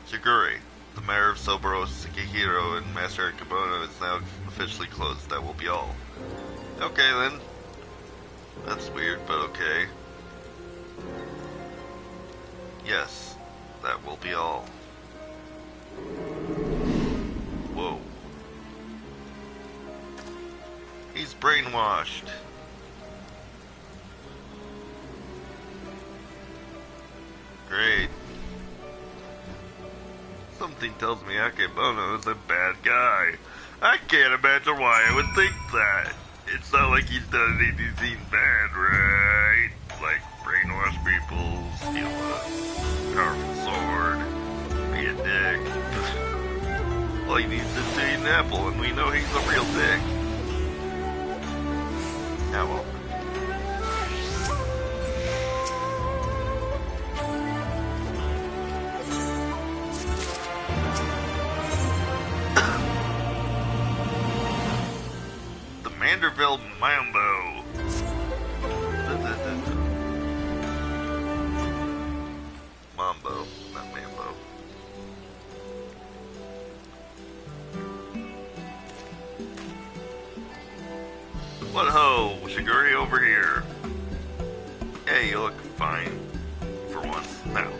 Shigure, the mayor of Soboro, Sekihiro, and Master Akibono is now officially closed. That will be all. Okay then. That's weird, but okay. Yes, that will be all. Whoa. He's brainwashed. Great. Something tells me Akebono is a bad guy. I can't imagine why I would think that. It's not like he's done anything bad, right? Like brainwash people, steal a powerful sword, be a dick. All he needs is to eat an apple, and we know he's a real dick. Now, well. The Manderville Mambo. Mambo, not Mambo. What ho, Shiguri over here. Hey, you look fine. For once. Now.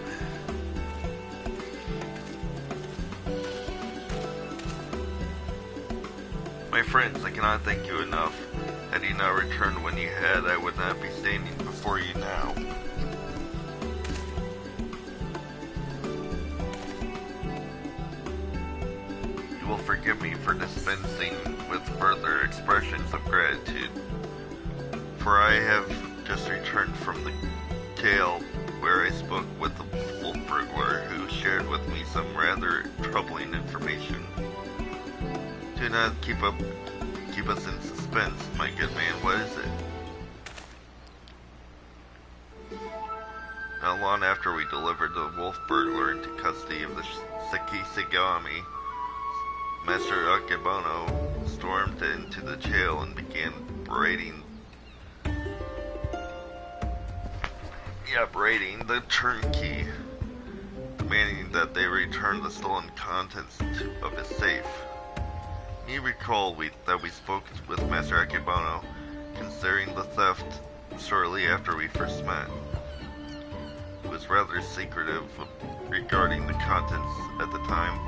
My friends, I cannot thank you enough. Had you not returned when you had, I would not be standing before you now. You will forgive me for dispensing with further expressions of gratitude, for I have just returned from the jail where I spoke with the wolf burglar who shared with me some rather troubling information. Do not keep us in suspense, my good man. What is it? Not long after we delivered the wolf burglar into custody of the Sekisegami, Master Akebono stormed into the jail and began berating the turnkey, demanding that they return the stolen contents of his safe. You recall that we spoke with Master Akebono concerning the theft shortly after we first met. He was rather secretive regarding the contents at the time,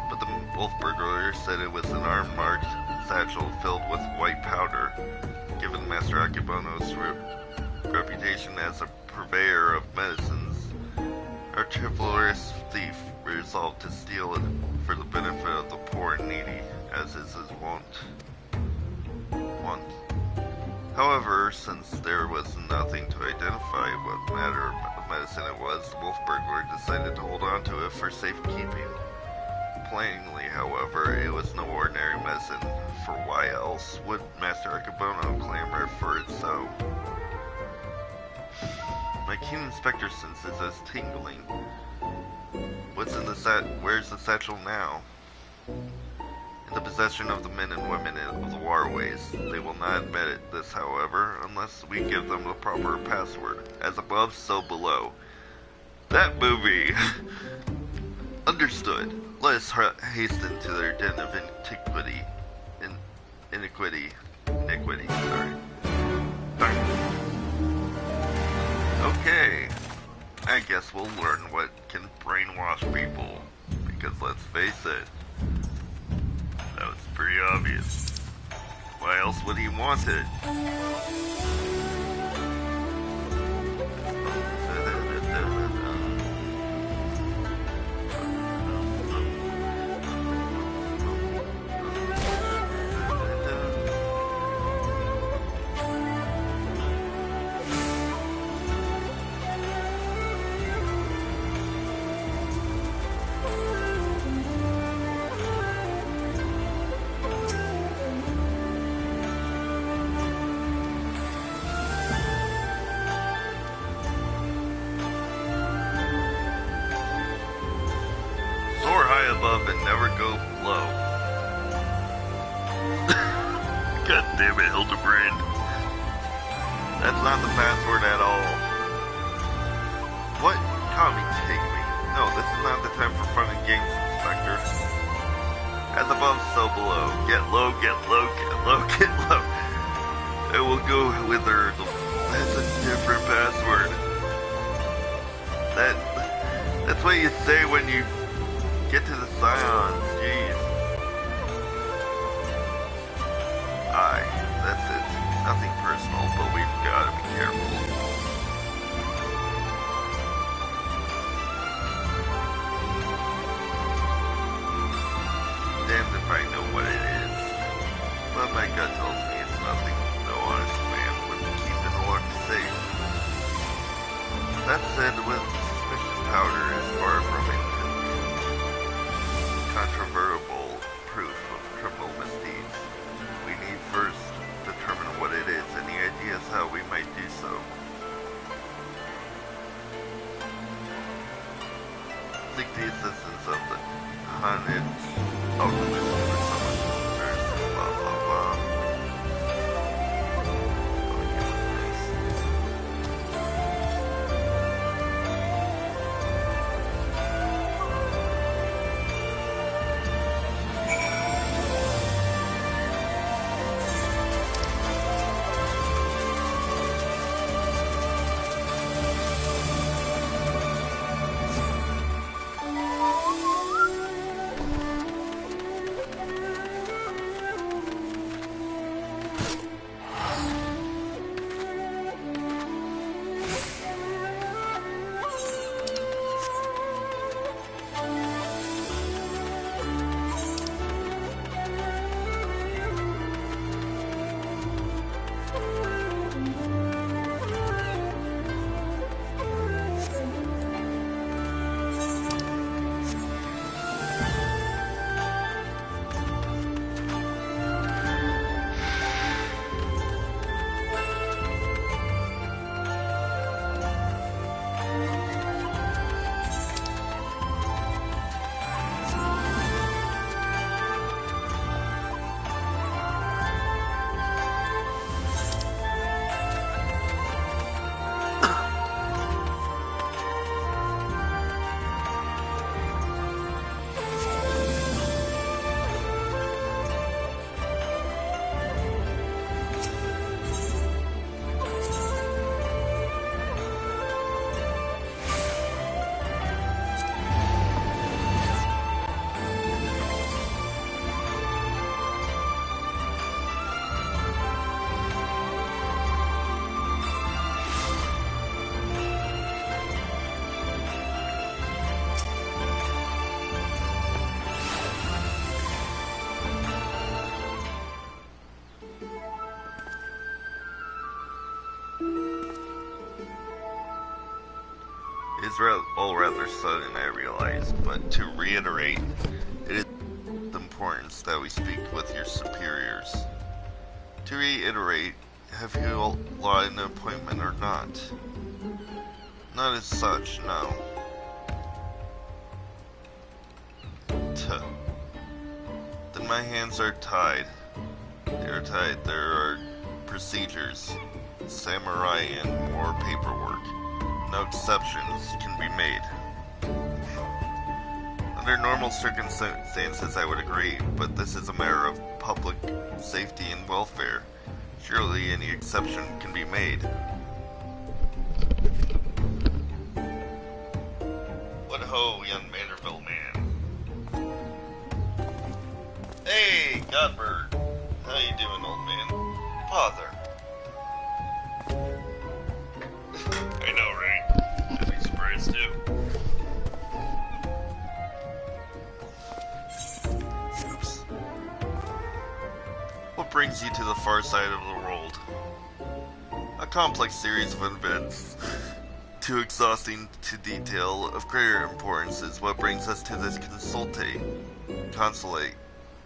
but the wolf burglar said it was an arm-marked satchel filled with white powder. Given Master Akebono's reputation as a purveyor of medicines, our chivalrous thief resolved to steal it for the benefit of the poor and needy, as is his wont. However, since there was nothing to identify what matter of medicine it was, the wolf burglar decided to hold on to it for safekeeping. Plainly, however, it was no ordinary medicine, for why else would Master Akebono clamor for it so? My keen inspector senses is tingling. What's in the where's the satchel now? In the possession of the men and women of the waterways. They will not admit this, however, unless we give them the proper password. As above, so below. That movie! Understood. Let us hasten to their den of iniquity, sorry. Okay. I guess we'll learn what can brainwash people. Because let's face it, that was pretty obvious. Why else would he want it? above and never go below. God damn it, Hildibrand. That's not the password at all. What? Tommy, take me. No, this is not the time for fun and games, Inspector. As above, so below. Get low, get low, get low, get low. It will go whither. That's a different password. That's what you say when you get to the Scions. Jeez. Aye, that's it. Nothing personal, but we've got to be careful. Damned if I know what it is. But my gut tells me it's nothing. No honest man would keep in a locked safe. That said, with suspicious powder is far from incontrovertible proof of criminal misdeeds. We need first determine what it is. Any ideas how we might do so? Seek the assistance of the hunted alchemist for someone who blah blah blah. It's all rather sudden, I realize, but to reiterate, it is the importance that we speak with your superiors. To reiterate, have you allotted an appointment or not? Not as such, no. Then my hands are tied. They are tied. There are procedures, samurai, and more paperwork. No exceptions can be made. Under normal circumstances, I would agree, but this is a matter of public safety and welfare. Surely any exception can be made. What ho, young Vanderbilt man. Hey, Godbird. How you doing, old man? Father. I know, right? I'd be surprised too. Oops. What brings you to the far side of the world? A complex series of events, too exhausting to detail, of greater importance is what brings us to this consulate.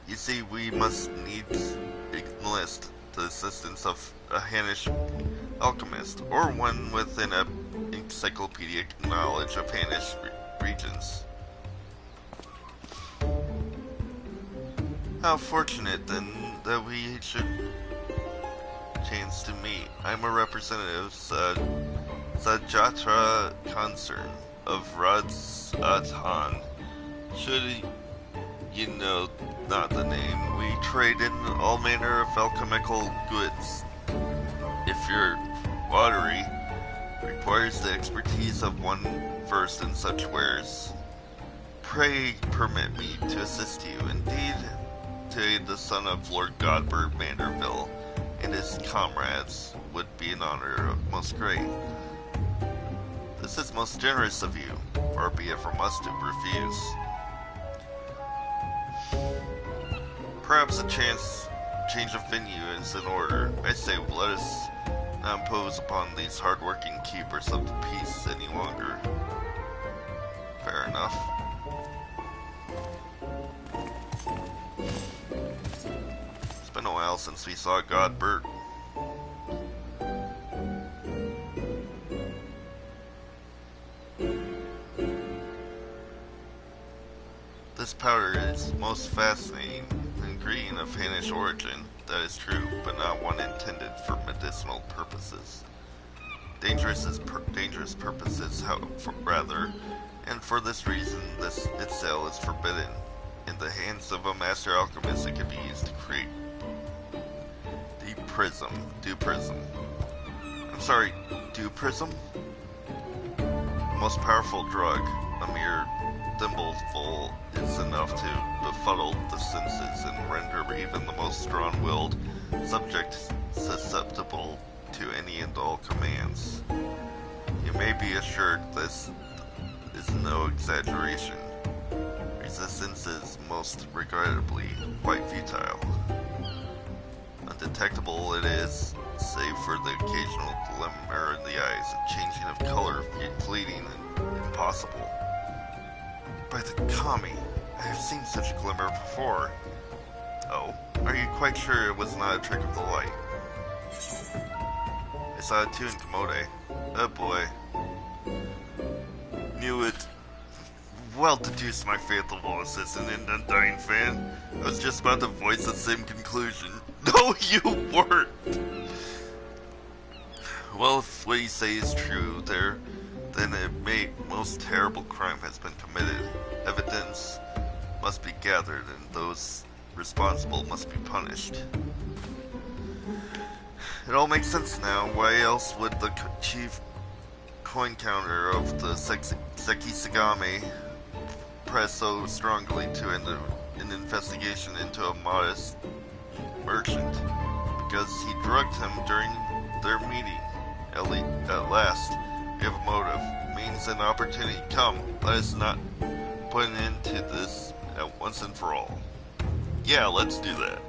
You see, we must needs enlist the assistance of a Hanish alchemist, or one with an encyclopedic knowledge of Hanish regions. How fortunate, then, that we should chance to meet. I'm a representative, Sajatra Concern of Radzatan. Should you know not the name, we trade in all manner of alchemical goods. If your watery requires the expertise of one versed in such wares, pray permit me to assist you. Indeed, to aid the son of Lord Godbert Manderville and his comrades would be an honor most great. This is most generous of you, far be it from us to refuse. Perhaps a change of venue is in order. I say, let us not impose upon these hard-working keepers of the peace any longer. Fair enough. It's been a while since we saw Godbert. This powder is most fascinating. An ingredient of Hanish origin, that is true, but not one intended for medicinal purposes. Dangerous purposes, rather, and for this reason, its sale is forbidden. In the hands of a master alchemist, it can be used to create dew prism. I'm sorry, dew prism? The most powerful drug, a mere thimbleful, is enough to befuddle the senses and render even the most strong-willed subject susceptible to any and all commands. You may be assured this is no exaggeration. Resistance is most regrettably quite futile. Undetectable it is, save for the occasional glimmer in the eyes and changing of color, fleeting and impossible. By the Kami, I have seen such a glimmer before. Oh, are you quite sure it was not a trick of the light? I saw it too in Komodo. Oh boy. Knew it. Well deduced, my faithful assistant and undying fan. I was just about to voice the same conclusion. No, you weren't! Well, if what you say is true, then a most terrible crime has been committed. Evidence must be gathered, and those responsible must be punished. It all makes sense now. Why else would the chief coin counter of the Sekisagami press so strongly to an investigation into a modest merchant? Because he drugged him during their meeting. At last, we have a motive, means, and opportunity. Come, let us not put an end to this at once and for all. Yeah, let's do that.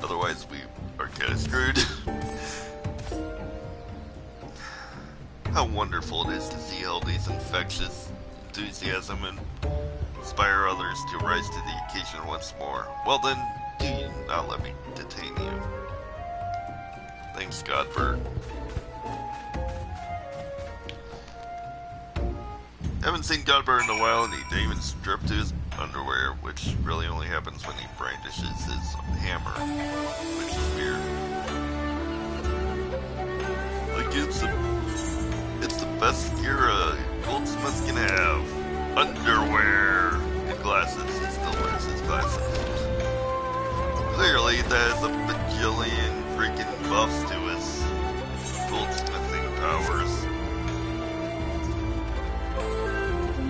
Otherwise, we are kind of screwed. How wonderful it is to see Hildy's infectious enthusiasm and inspire others to rise to the occasion once more. Well then, do you not let me detain you. Thanks, Godbert. Haven't seen Godbert in a while, and he didn't even strip to his underwear, which really only happens when he brandishes his hammer, which is weird. Like, it's the best gear a goldsmith can have. Underwear and glasses. He still wears his glasses. Clearly, that is a bajillion freaking buffs to his goldsmithing powers.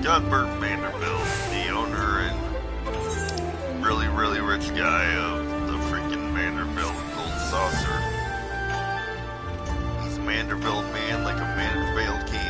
Godbert Vanderbilt, the owner and really, really rich guy of the freaking Vanderbilt Gold Saucer. He's Vanderbilt man like a Vanderbilt can.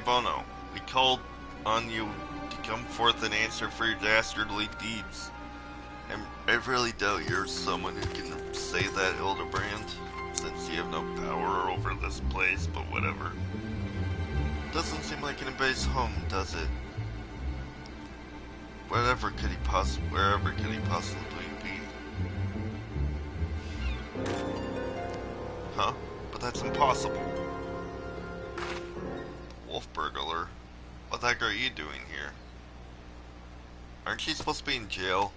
Akebono, we called on you to come forth and answer for your dastardly deeds. And I really doubt you're someone who can say that, Hildibrand, since you have no power over this place, but whatever. Doesn't seem like anybody's home, does it? Wherever could he possibly be? Huh? But that's impossible. Wolf burglar? What the heck are you doing here? Aren't you supposed to be in jail?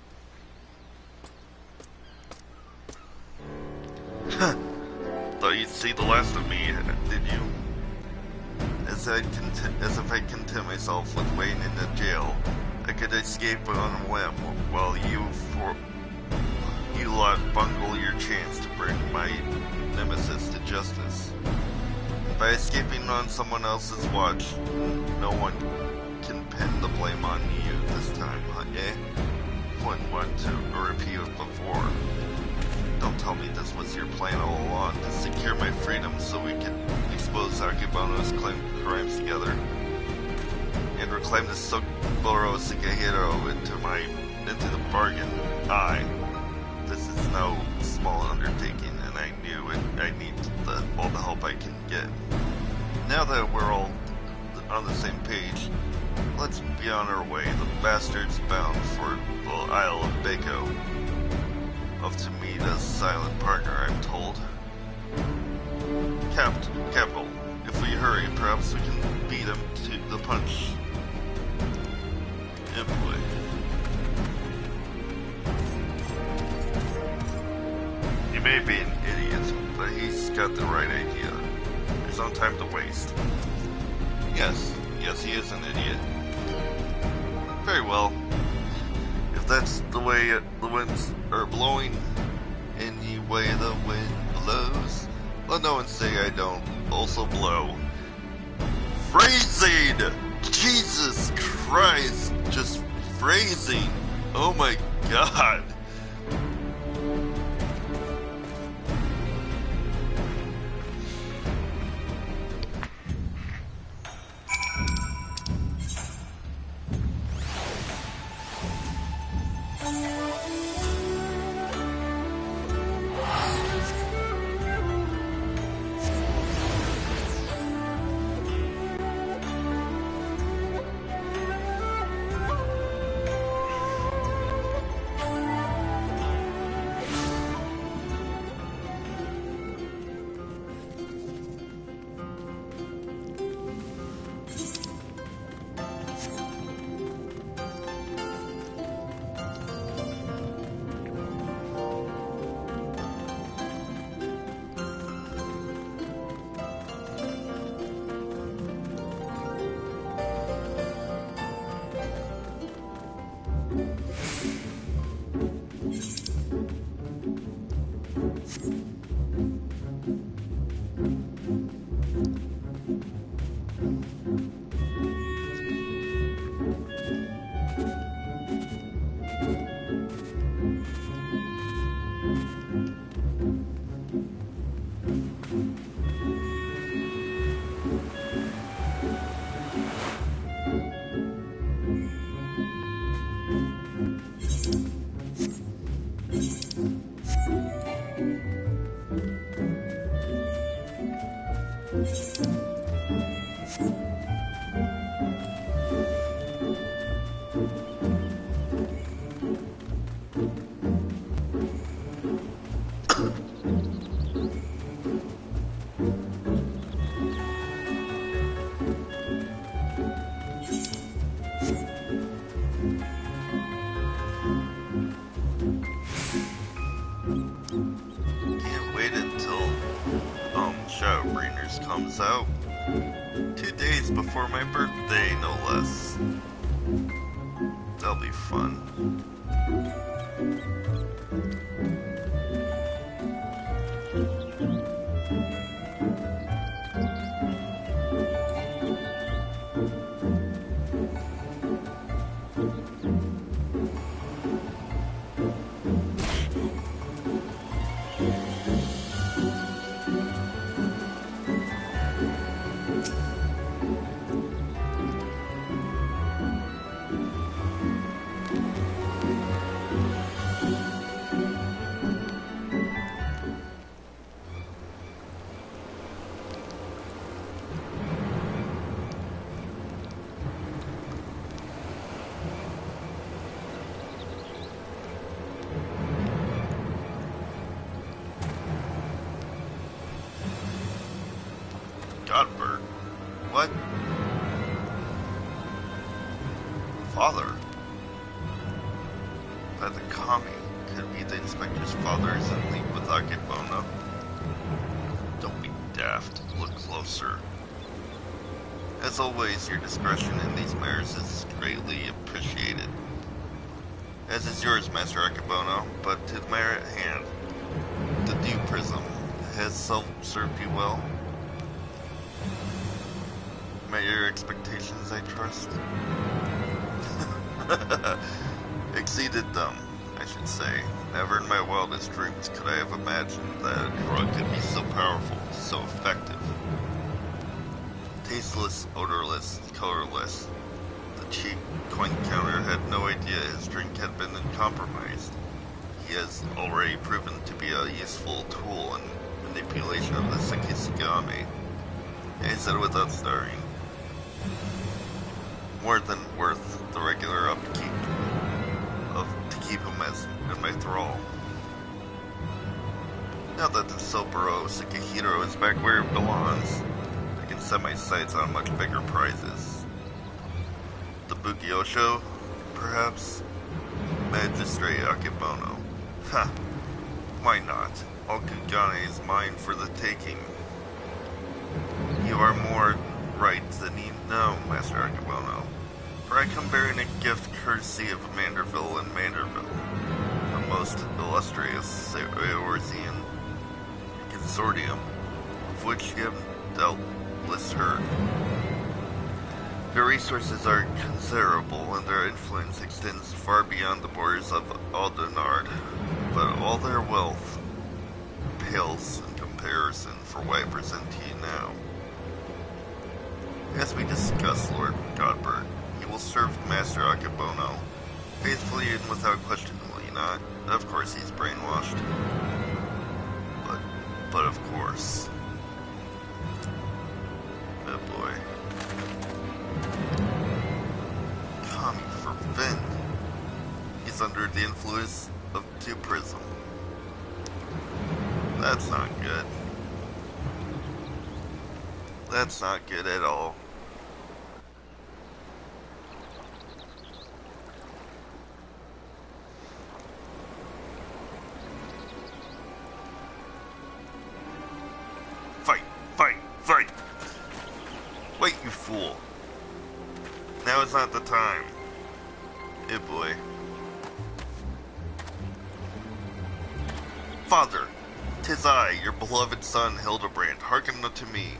Thought you'd see the last of me, did you? As if I content myself with waiting in the jail, I could escape on a whim, while you lot bungle your chance to bring my nemesis to justice. By escaping on someone else's watch, no one can pin the blame on you this time, huh, eh? Wouldn't want to repeat it before. Don't tell me this was your plan all along, to secure my freedom so we could expose Akebono's crimes together, and reclaim the Sokboro Sukehiro into the bargain. This is no small undertaking, and I knew I need all the help I can get. Now that we're all on the same page, let's be on our way. The bastard's bound for the Isle of Bako. Of to meet a silent partner, I'm told. Capital. If we hurry, perhaps we can beat him to the punch. Yeah, boy. He may be an idiot, but he's got the right idea. There's no time to waste. Yes, he is an idiot. Very well. If that's the way the winds are blowing, any way the wind blows, let no one say I don't also blow. Phrasing! Jesus Christ! Just phrasing! Oh my god! Comes out 2 days before my birthday, no less. That'll be fun. me. Could it be the inspector's father is in league with Akebono? Don't be daft. Look closer. As always, your discretion in these matters is greatly appreciated. As is yours, Master Akebono, but to the matter at hand. The Dew Prism has served you well? Met your expectations, I trust? Exceeded them, I should say. Never in my wildest dreams could I have imagined that a drug could be so powerful, so effective. Tasteless, odorless, colorless. The cheap coin counter had no idea his drink had been compromised. He has already proven to be a useful tool in manipulation of the Sekisugami. And he said it without staring. More than worth the regular upkeep to keep him as in my thrall. Now that the Soboro Sekihiro is back where it belongs, I can set my sights on much bigger prizes. The Bugyosho, perhaps? Magistrate Akebono. Ha! Why not? All Kugane is mine for the taking. You are more right than you know, Master Akebono. For I come bearing a gift courtesy of Manderville and Manderville, a most illustrious Eorzean consortium, of which you have doubtless heard. Their resources are considerable, and their influence extends far beyond the borders of Aldenard, but all their wealth pales in comparison for what I present to you now. As we discussed, Lord Godbert, you will serve Master Akebono, faithfully and without question, will you not? Of course he's brainwashed. But of course. Oh boy. Kami for Finn. He's under the influence of Dew Prism. That's not good. That's not good at all. Fight! Fight! Fight! Wait, you fool. Now is not the time. Eh, boy. Father, 'tis I, your beloved son, Hildibrand. Hearken unto me.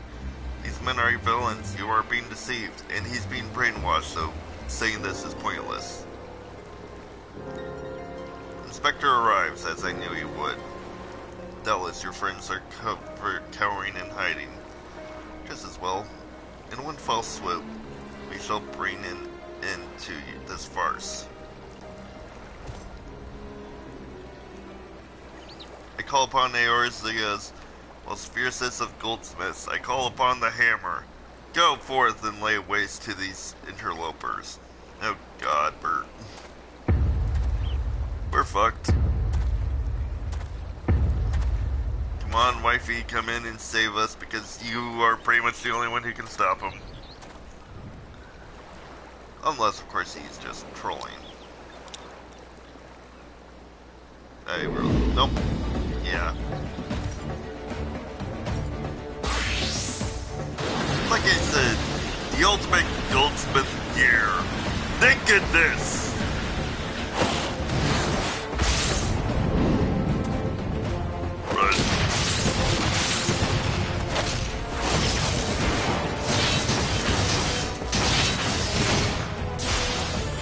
These men are villains. You are being deceived, and he's being brainwashed, so saying this is pointless. Inspector arrives, as I knew he would. Doubtless your friends are cowering and hiding. Just as well. In one fell swoop, we shall bring an end to this farce. I call upon Eorzea's most fiercest of goldsmiths. I call upon the hammer. Go forth and lay waste to these interlopers. Oh God, Bert. We're fucked. Come on, wifey, come in and save us, because you are pretty much the only one who can stop him. Unless, of course, he's just trolling. I really... Nope. Yeah. Like I said, the ultimate goldsmith gear. Think of this! Run.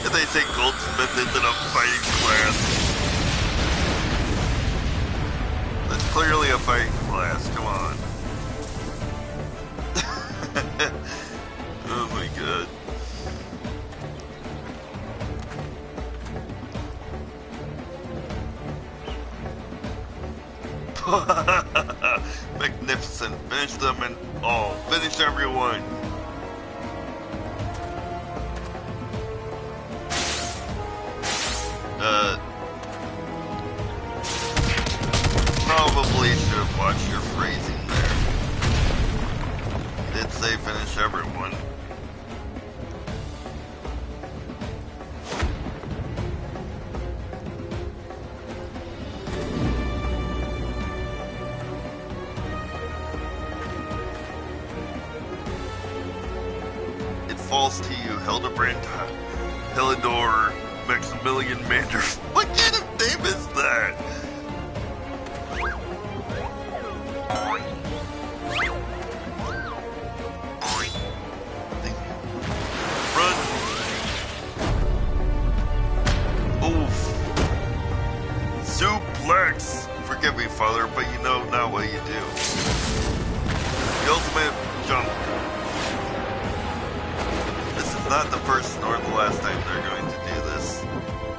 And they say goldsmith isn't a fighting class. That's clearly a fighting class, come on. Oh my God. Magnificent. Finish them and all. Finish everyone. Probably should have watched your phrasing there. Did say finish everyone. falls to you, Hildibrand, Hilidor, Maximilian Mander. What kind of name is that? Run! Oof. Suplex! Forgive me, Father, but you know not what you do. The ultimate jump. This is not the first nor the last time they're going to do this.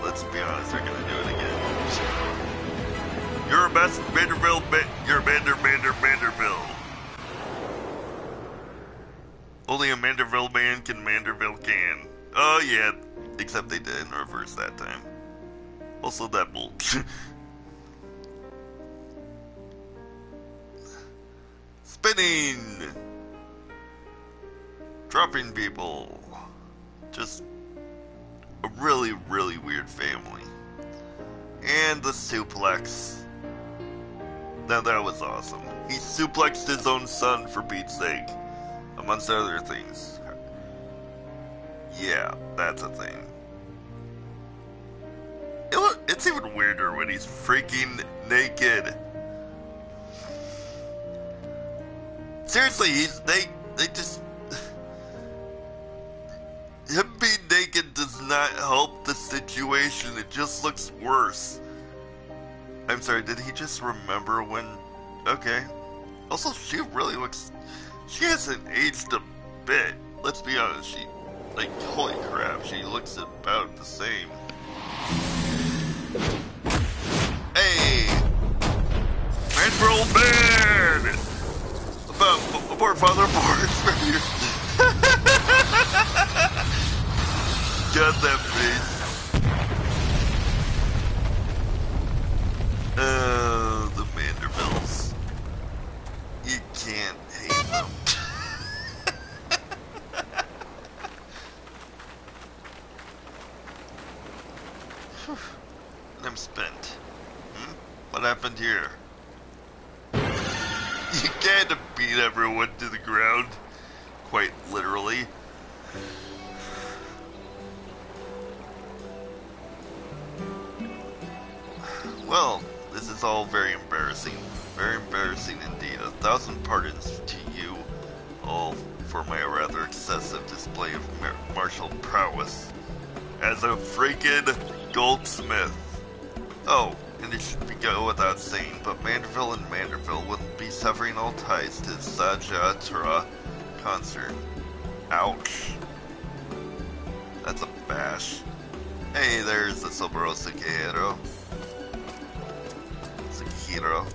Let's be honest, they're going to do it again. You're a best Vanderbilt, you're Vanderbilt. Only a Manderville man can Manderville can. Oh yeah, except they did in reverse that time. Also that bull. Spinning! Dropping people. Just a really, really weird family. And the suplex. Now that was awesome. He suplexed his own son for Pete's sake. Amongst other things. Yeah, that's a thing. It's even weirder when he's freaking naked. Seriously, they just... Him being naked does not help the situation, it just looks worse. I'm sorry, did he just remember when... Okay. Also, she really looks... She hasn't aged a bit. Let's be honest, she... Like, holy crap, she looks about the same. Hey! Man for old man! Abort, father, abort! Got that face. The Vanderbilts. You can't hate them. I'm spent. What happened here? You can't beat everyone to the ground. Quite literally. Well, this is all very embarrassing. Very embarrassing indeed. 1,000 pardons to you all for my rather excessive display of martial prowess. As a freaking goldsmith. Oh, and it should go without saying, but Manderville and Manderville will be severing all ties to Sajatra concert. Ouch. That's a bash. Hey, there's the Soboro Sukehiro. Sukehiro.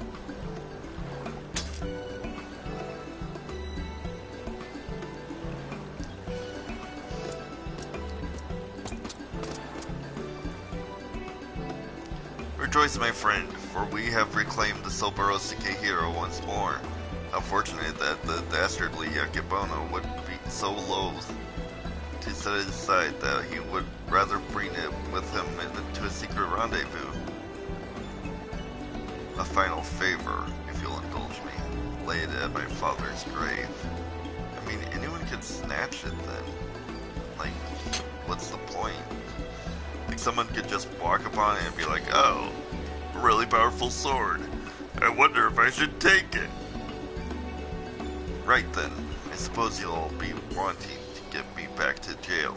Rejoice, my friend, for we have reclaimed the Soboro Sukehiro once more. How fortunate that the dastardly Yakibono would be so loath to set it aside that he would rather bring it with him into a secret rendezvous. A final favor, if you'll indulge me, lay it at my father's grave. I mean, anyone could snatch it then. Like, what's the point? Like, someone could just walk upon it and be like, oh, a really powerful sword. I wonder if I should take it. Right then, I suppose you'll be wanting to get me back to jail.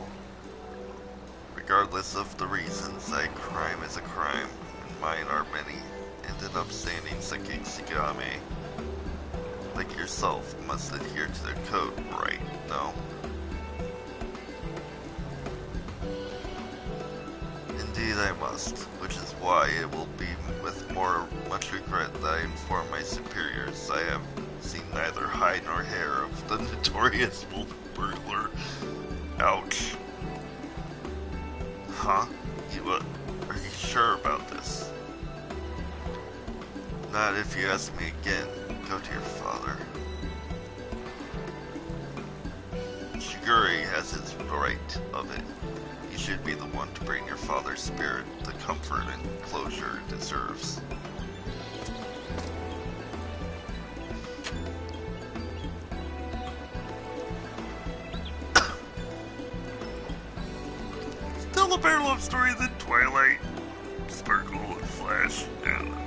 Regardless of the reasons, a crime is a crime, and mine are many. Ended up standing Sakigame. Like yourself, must adhere to the code, right? No? Indeed I must, which is why it will be with much regret that I inform my superiors I have seen neither hide nor hair of the notorious wolf burglar. Ouch. Huh? Are you sure about this? Not if you ask me again. Go to your father. Shiguri has his right of it. You should be the one to bring your father's spirit the comfort and closure it deserves. a better love story than Twilight, Sparkle, and Flash. I don't know.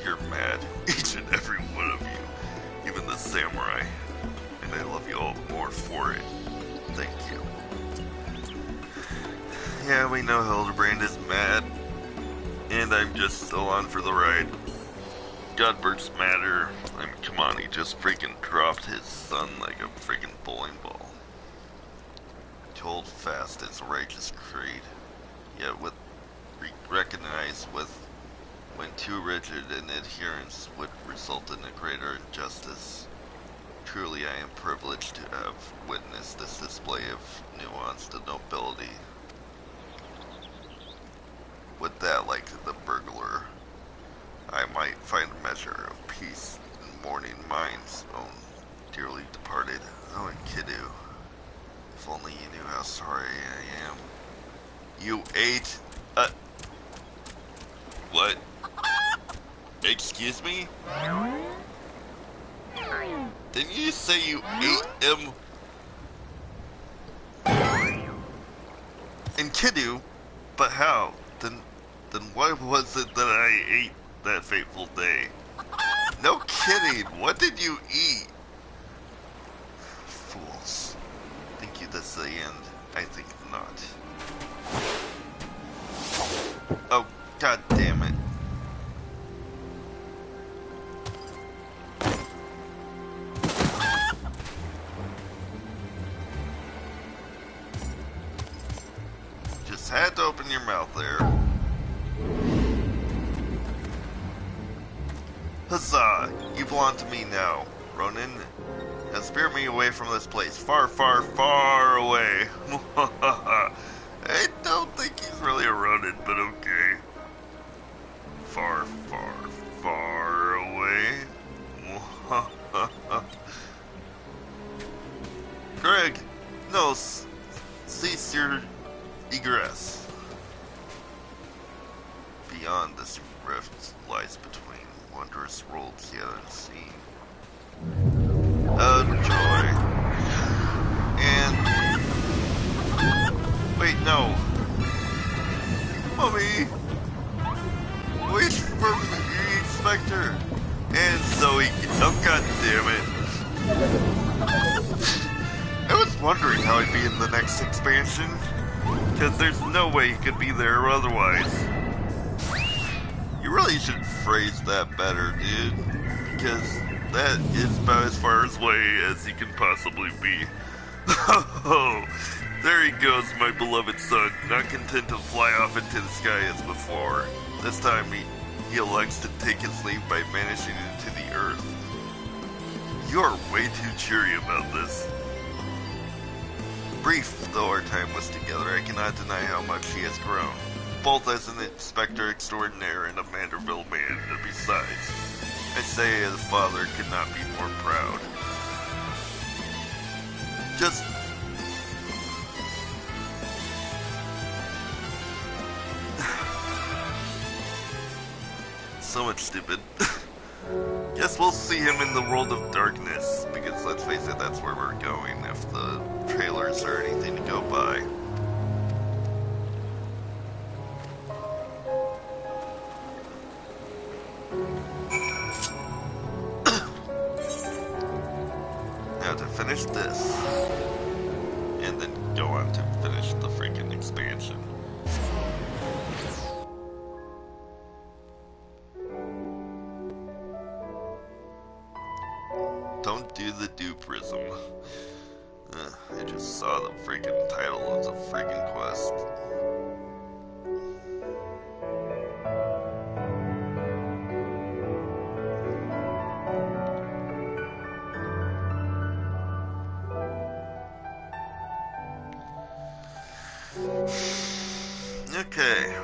You're mad, each and every one of you, even the samurai, and I love you all the more for it. Thank you. Yeah, we know Hildibrand is mad, and I'm just still on for the ride. Godberg's madder. I mean, come on, he just freaking dropped his son like a freaking bowling ball. To hold fast is a righteous creed, yet with recognize with when too rigid an adherence would result in a greater injustice. Truly I am privileged to have witnessed this display of nuance and nobility. With that, like the burglar, I might find a measure of peace in mourning minds own dearly departed. Oh, and Kiddu, if only you knew how sorry I am. You ate what? Excuse me? Didn't you say you ate him? And Kiddu? But how? Then why was it that I ate that fateful day? No kidding, what did you eat? Fools. Think you this the end? I think not. Oh, god damn it. Just had to open your mouth there. Huzzah! You belong to me now, Ronin. Now spirit me away from this place. Far, far, far away. I don't think he's really a Ronin, but okay. Far, far, far away. Greg, no, cease your egress. Beyond this rift lies between wondrous worlds yet unseen. Oh, joy. And... wait, no. Mommy! Wait for me, Spectre! And Zoe... oh, god damn it. I was wondering how he'd be in the next expansion. Because there's no way he could be there otherwise. You really should phrase that better, dude. Because that is about as far away as he can possibly be. Oh, there he goes, my beloved son, not content to fly off into the sky as before. This time he elects to take his leave by vanishing into the earth. You're way too cheery about this. Brief though our time was together, I cannot deny how much he has grown. Both as an inspector extraordinaire and a Manderville man, and besides, I say as a father could not be more proud. Just... so much stupid. Guess we'll see him in the world of darkness, because let's face it, that's where we're going if the trailers are anything to go by. Now to finish this, and then go on to finish the freaking expansion. Don't do the Duprism. I just saw the freaking title of the freaking quest. Okay.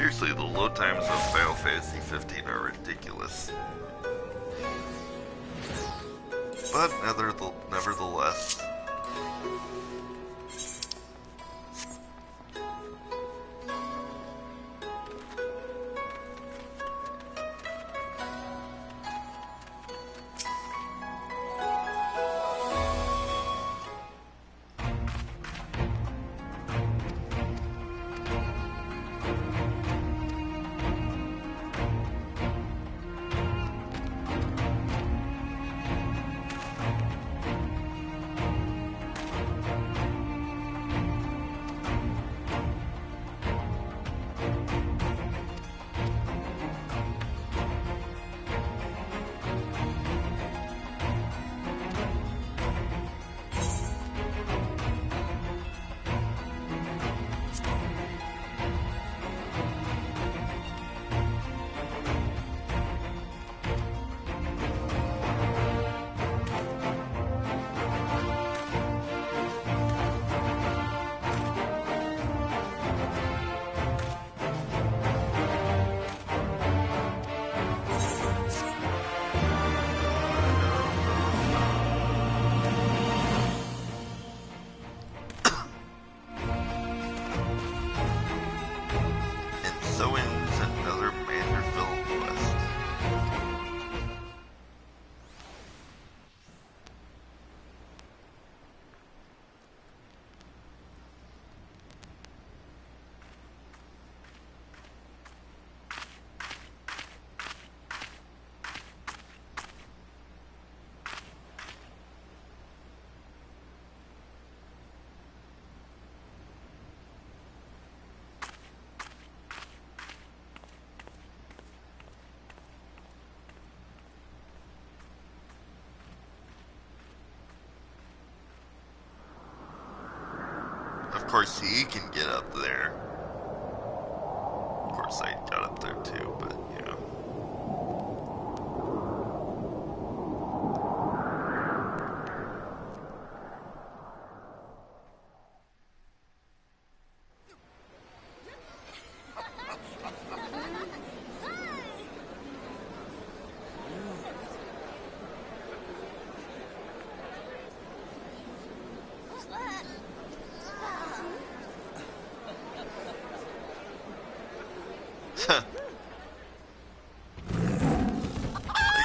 Seriously, the load times of Final Fantasy 15 are ridiculous. But nevertheless, so ends another Manderville quest. Of course, he can get up there. Of course, I got up there too, but yeah.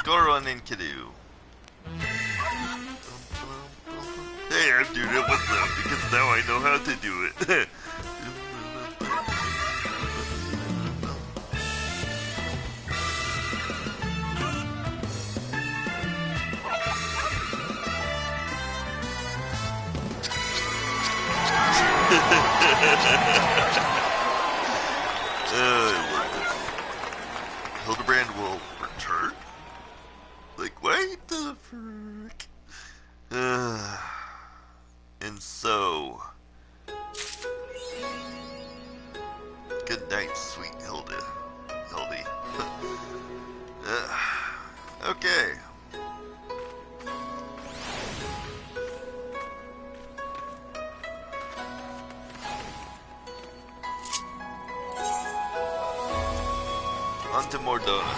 Go run in Kidoo. Hey, I'm doing it with them because now I know how to do it. I love this. Hildibrand will return? Like, what the frick? And so... Good night, sweet Hildy. Okay. On to Mordona.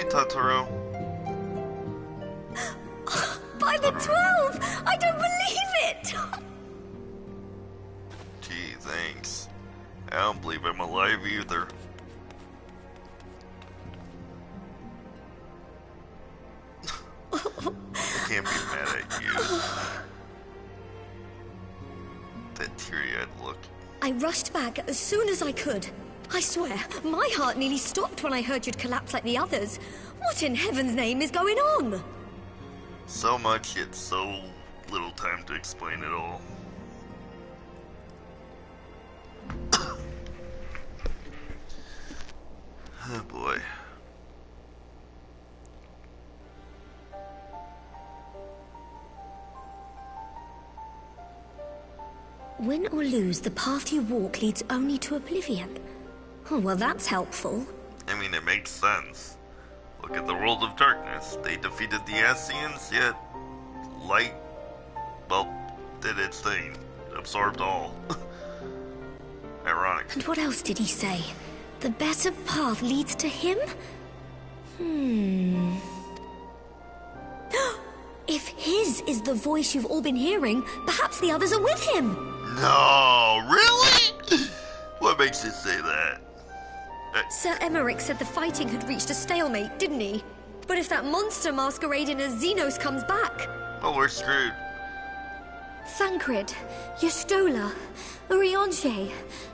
Totoro? By the 12! I don't believe it! Gee, thanks. I don't believe I'm alive either. I can't be mad at you. That teary-eyed look. I rushed back as soon as I could. I swear, my heart nearly stopped when I heard you'd collapse like the others. What in heaven's name is going on? So much, yet so little time to explain it all. Oh boy. Win or lose, the path you walk leads only to oblivion. Oh, well, that's helpful. I mean, it makes sense. Look at the world of darkness. They defeated the Ascians, yet light, well, did its thing. Absorbed all. Ironic. And what else did he say? The better path leads to him? If his is the voice you've all been hearing, perhaps the others are with him. No, really? What makes you say that? Sir Emmerich said the fighting had reached a stalemate, didn't he? But if that monster masquerading as Xenos comes back... Oh, we're screwed. Thancred, Yestola, Urianger,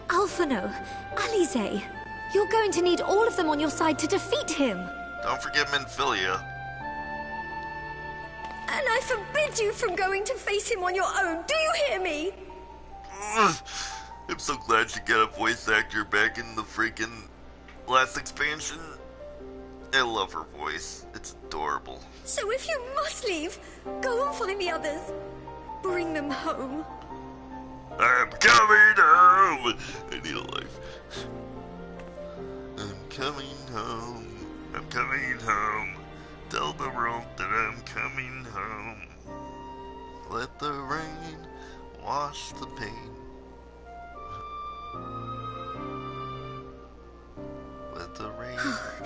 Alphano, Alize. You're going to need all of them on your side to defeat him. Don't forget Minfilia. And I forbid you from going to face him on your own. Do you hear me? I'm so glad she got a voice actor back in the freaking last expansion. I love her voice. It's adorable. So if you must leave, go and find the others. Bring them home. I'm coming home! I need a life. I'm coming home. I'm coming home. Tell the world that I'm coming home. Let the rain wash the pain. Let the rain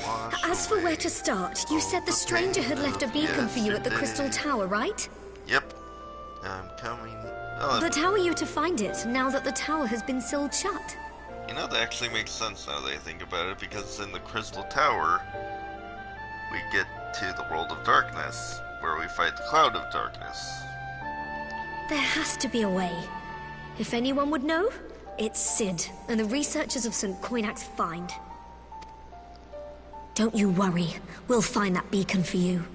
wash As for where to start, you said the stranger had left a beacon for you at the Crystal Tower, right? Yep. I'm coming. Oh, But how are you to find it, now that the tower has been sealed shut? you know, that actually makes sense now that I think about it, because in the Crystal Tower, we get to the world of darkness, where we fight the Cloud of Darkness. There has to be a way. If anyone would know, it's Sid and the researchers of St. Coinac's find. Don't you worry, we'll find that beacon for you.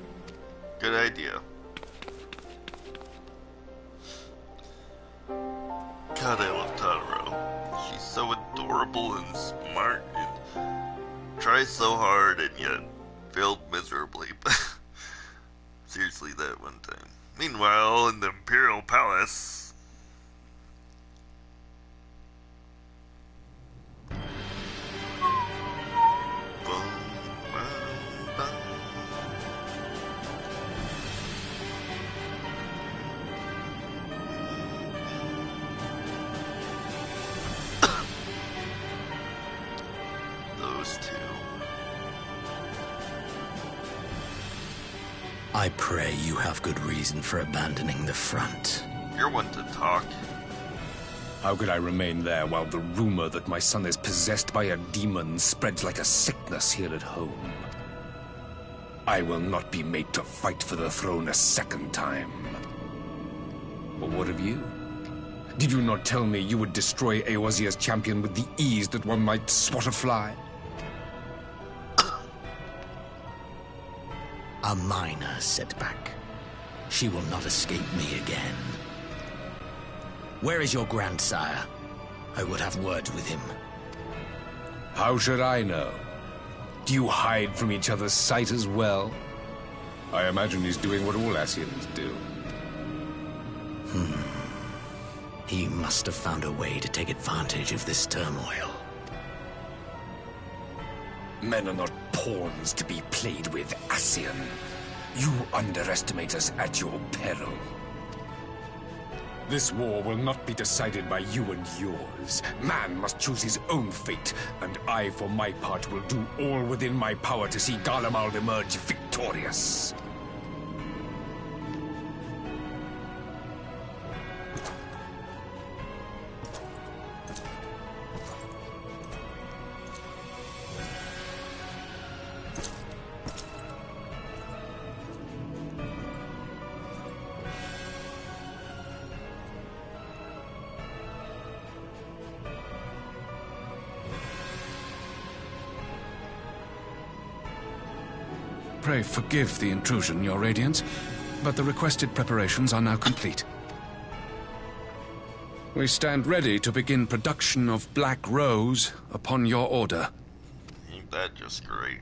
Good idea. God, I love Totoro. She's so adorable and smart and tries so hard and yet failed miserably. Seriously, that one time. Meanwhile, in the Imperial Palace... Those two. I pray you have good reason for abandoning the front. You're one to talk. How could I remain there while the rumor that my son is possessed by a demon spreads like a sickness here at home? I will not be made to fight for the throne a second time. But what of you? Did you not tell me you would destroy Eorzea's champion with the ease that one might swat a fly? A minor setback. She will not escape me again. Where is your grandsire? I would have words with him. How should I know? Do you hide from each other's sight as well? I imagine he's doing what all Ascians do. He must have found a way to take advantage of this turmoil. Men are not pawns to be played with, Ascian. You underestimate us at your peril. This war will not be decided by you and yours. Man must choose his own fate, and I, for my part, will do all within my power to see Garlemald emerge victorious. Pray forgive the intrusion, Your Radiance, but the requested preparations are now complete. We stand ready to begin production of Black Rose upon your order. Ain't that just great?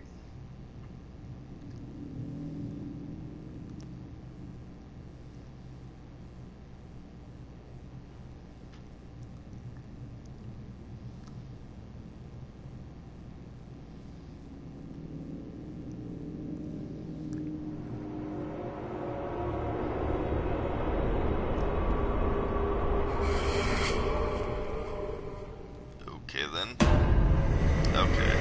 Okay then. Okay.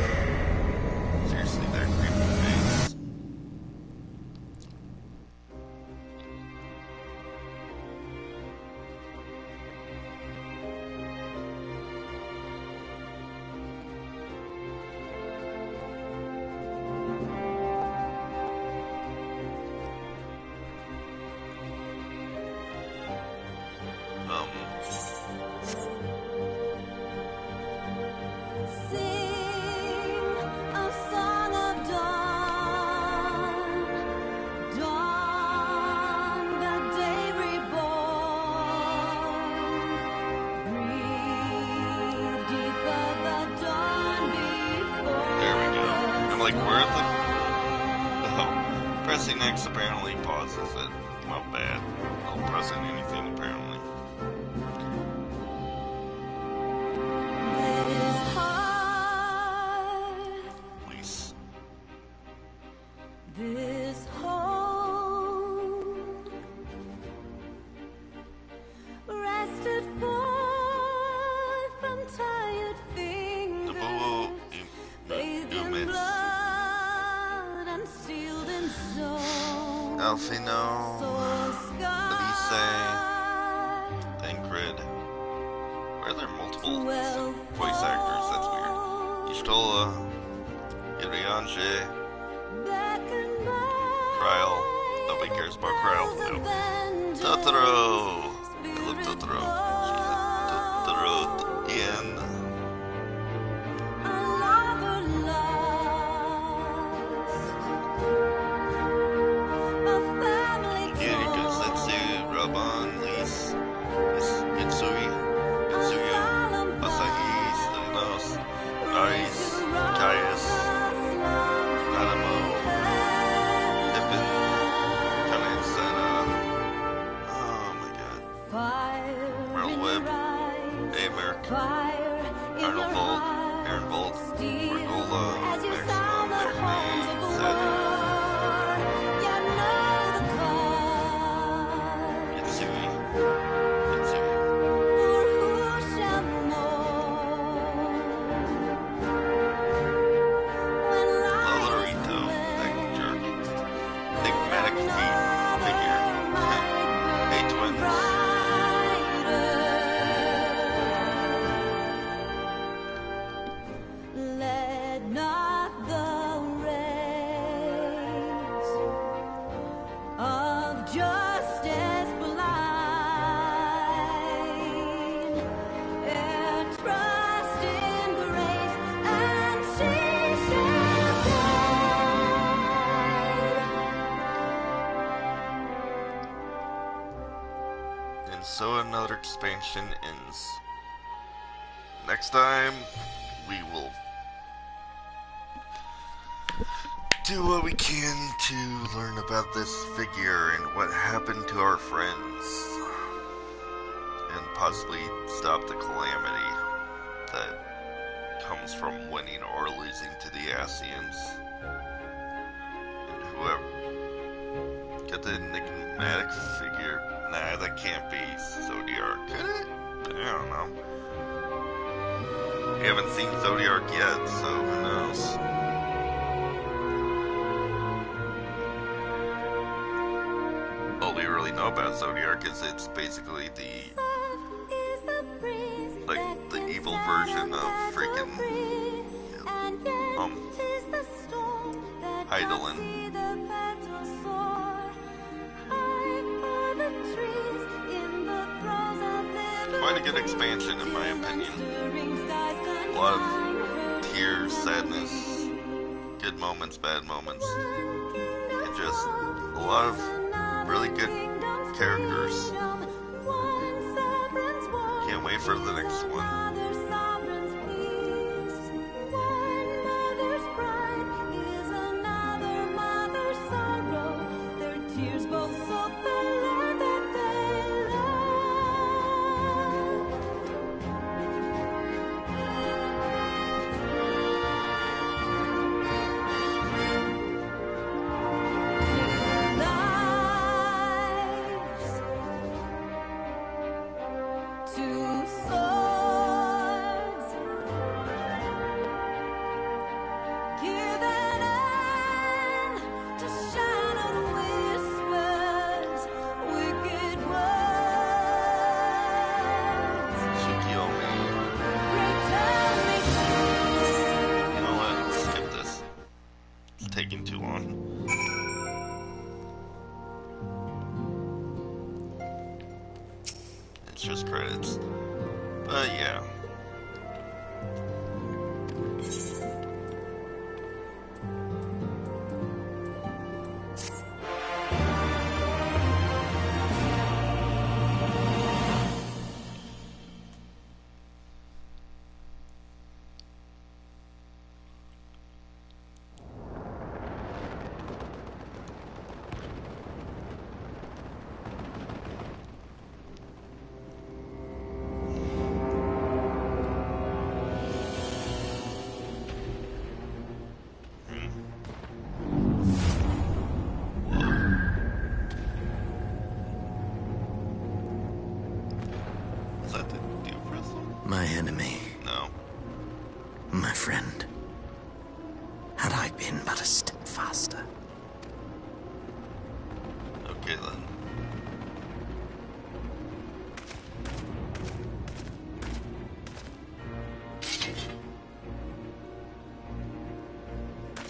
Seriously, that creepy face. Like, where the... Oh, pressing X apparently pauses it. Well, bad. Well, pressing anything apparently. Please. This home rested forth from tired fingers. Alfino, Elise, Tancred. Why are there multiple voice actors? That's weird. Y'shtola, Irianche, Kryl. Nobody cares about Kryl. No. Totoro! I love Totoro. She's a Totoro again. So another expansion ends. Next time, we will do what we can to learn about this figure and what happened to our friends. And possibly stop the calamity that comes from winning or losing to the Asians. And whoever... Get the enigmatic figure. Nah, that can't be Zodiark, could it? I don't know. We haven't seen Zodiark yet, so who knows? All we really know about Zodiark is it's basically the evil version of freaking Heidelin. Quite a good expansion in my opinion. A lot of tears, sadness, good moments, bad moments, and just a lot of really good characters. Can't wait for the next one. Taking too long. It's just credits. But yeah. My enemy. No. My friend. Had I been but a step faster. Okay then.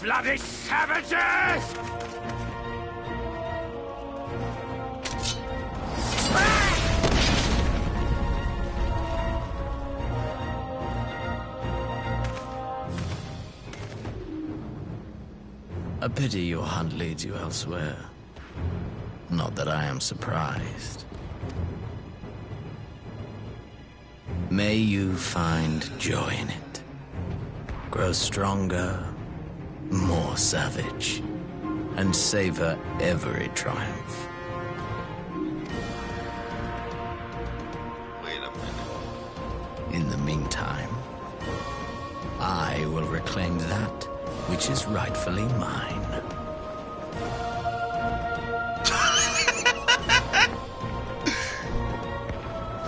Bloody savages! A pity your hunt leads you elsewhere. Not that I am surprised. May you find joy in it. Grow stronger, more savage, and savor every triumph. Wait a minute. In the meantime, I will reclaim that which is rightfully mine.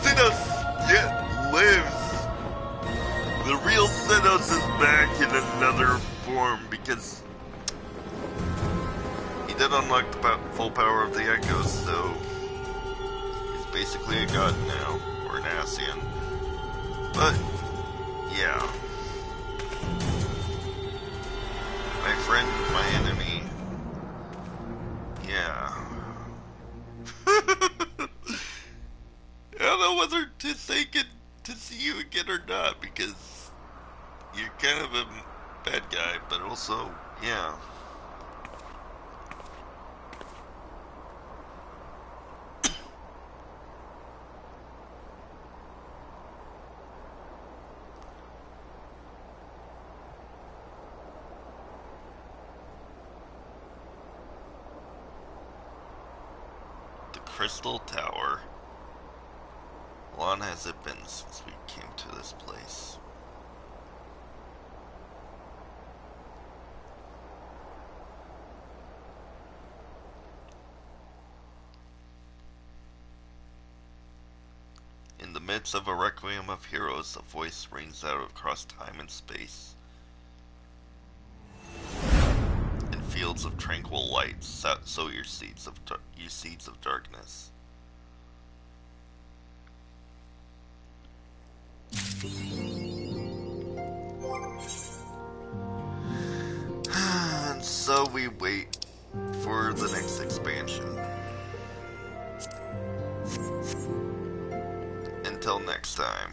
Xenos yet lives. The real Xenos is back in another form because he did unlock the full power of the Echoes, so he's basically a god now, or an Ascian. But, yeah. My friend, my enemy. Yeah. I don't know whether to say good to see you again or not, because you're kind of a bad guy, but also, yeah. Crystal Tower. How long has it been since we came to this place? midst of a requiem of heroes, a voice rings out across time and space. In fields of tranquil light, sow your seeds of darkness. And so we wait for the next expansion. Until next time.